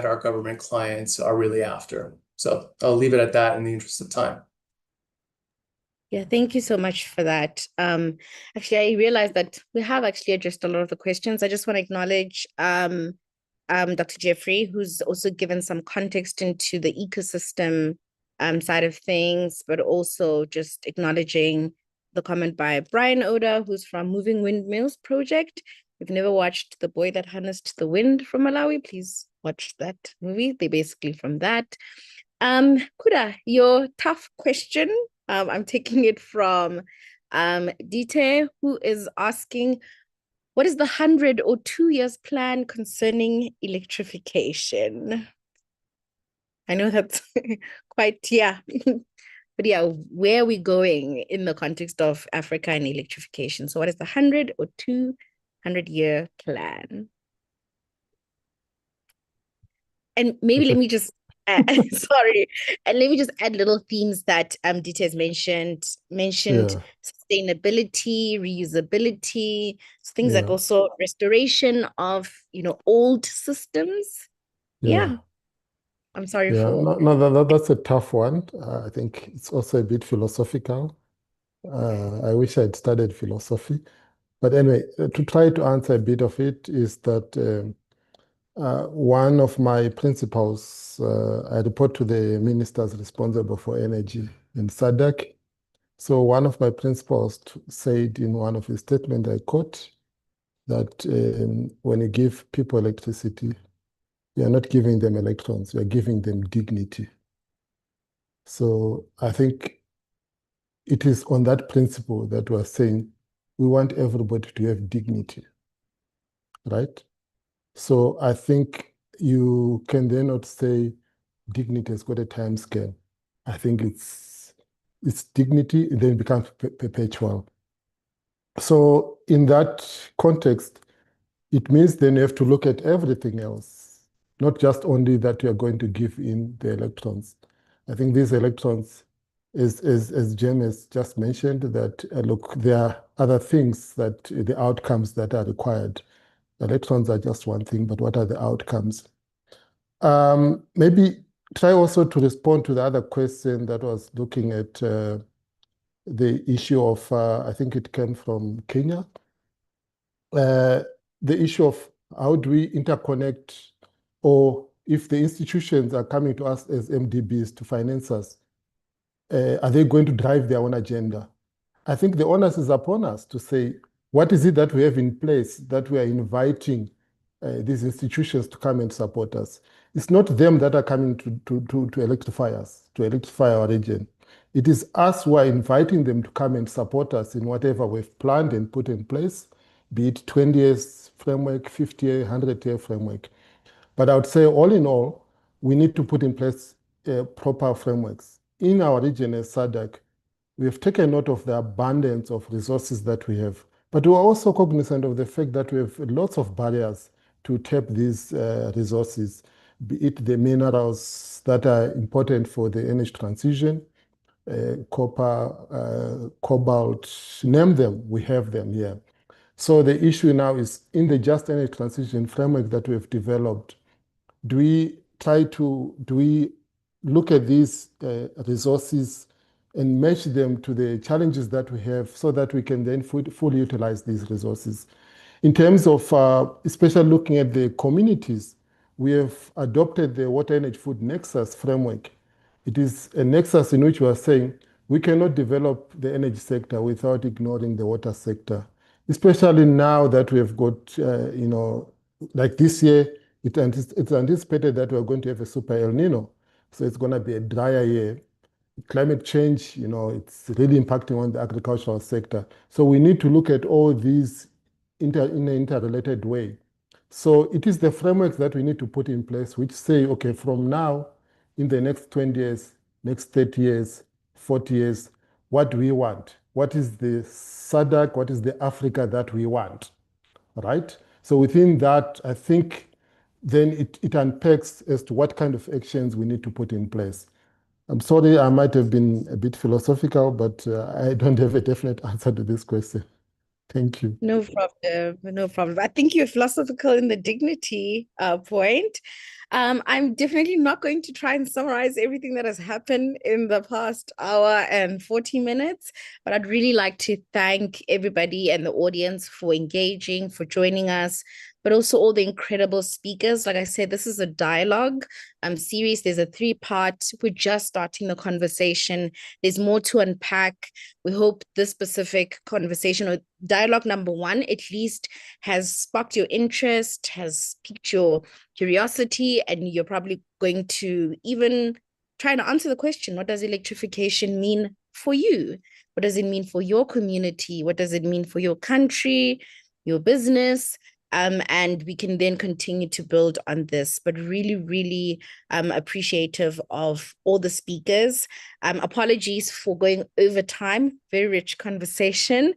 our government clients are really after. So I'll leave it at that in the interest of time. Yeah, thank you so much for that. Actually, I realized that we have actually addressed a lot of the questions. I just want to acknowledge Dr. Jeffrey, who's also given some context into the ecosystem side of things, but also just acknowledging the comment by Brian Oda, who's from Moving Windmills Project. If you've never watched The Boy That Harnessed the Wind from Malawi, please watch that movie. They're basically from that. Kuda, your tough question. I'm taking it from Dite, who is asking, what is the 100 or 2 years plan concerning electrification? I know that's quite, yeah. But yeah, where are we going in the context of Africa and electrification? So what is the 100 or 200-year plan? And maybe let me just sorry, and let me just add little themes that Dita has mentioned sustainability, reusability, so things like also restoration of old systems. Yeah. I'm sorry for no, that's a tough one. I think it's also a bit philosophical. I wish I'd studied philosophy. But anyway, to try to answer a bit of it is that one of my principles, I report to the ministers responsible for energy in SADC. So one of my principles said in one of his statements, I quote, that when you give people electricity, you are not giving them electrons, you are giving them dignity. So I think it is on that principle that we are saying we want everybody to have dignity, right? So I think you can then not say dignity has got a time scale. I think it's dignity, and then it becomes perpetual. So in that context, it means then you have to look at everything else, not just only that you are going to give in the electrons. I think these electrons, as Jen has just mentioned, that look, there are other things that the outcomes that are required. Electrons are just one thing, but what are the outcomes? Maybe try also to respond to the other question that was looking at the issue of, I think it came from Kenya, the issue of how do we interconnect, or if the institutions are coming to us as MDBs to finance us, are they going to drive their own agenda? I think the onus is upon us to say, what is it that we have in place that we are inviting these institutions to come and support us? It's not them that are coming to electrify us, to electrify our region. It is us who are inviting them to come and support us in whatever we've planned and put in place, be it 20 years framework, 50-year, 100-year framework. But I would say all in all, we need to put in place proper frameworks. In our region as SADC, we have taken note of the abundance of resources that we have, but we are also cognizant of the fact that we have lots of barriers to tap these resources, be it the minerals that are important for the energy transition, copper, cobalt, name them, we have them here. So the issue now is in the just energy transition framework that we have developed, do we look at these resources and match them to the challenges that we have so that we can then fully utilize these resources? In terms of especially looking at the communities, we have adopted the Water Energy Food Nexus framework. It is a nexus in which we are saying we cannot develop the energy sector without ignoring the water sector, especially now that we have got, like this year, it's anticipated that we're going to have a super El Nino. So it's going to be a drier year. Climate change, it's really impacting on the agricultural sector. So we need to look at all these in an interrelated way. So it is the frameworks that we need to put in place which say, okay, from now, in the next 20 years, next 30 years, 40 years, what do we want? What is the SADC, what is the Africa that we want, right? So within that, I think then it unpacks as to what kind of actions we need to put in place. I'm sorry, I might have been a bit philosophical, but I don't have a definite answer to this question. Thank you. No problem. No problem. I think you're philosophical in the dignity point. I'm definitely not going to try and summarize everything that has happened in the past hour and 40 minutes, but I'd really like to thank everybody and the audience for engaging, for joining us, but also all the incredible speakers. Like I said, this is a dialogue series. There's a 3-part. We're just starting the conversation. There's more to unpack. We hope this specific conversation or dialogue number 1 at least has sparked your interest, has piqued your curiosity, and you're probably going to even try to answer the question, what does electrification mean for you? What does it mean for your community? What does it mean for your country, your business? And we can then continue to build on this, but really, really appreciative of all the speakers. Apologies for going over time, very rich conversation.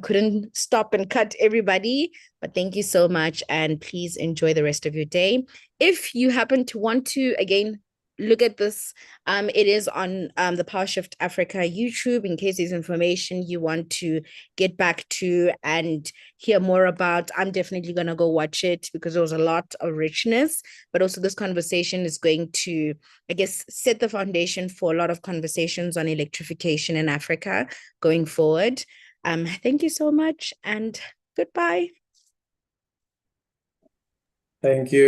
Couldn't stop and cut everybody, but thank you so much, and please enjoy the rest of your day. If you happen to want to, again, look at this, it is on the PowerShift Africa YouTube, in case there's information you want to get back to and hear more about. I'm definitely going to go watch it because there was a lot of richness, but also this conversation is going to, I guess, set the foundation for a lot of conversations on electrification in Africa going forward. Thank you so much, and goodbye. Thank you.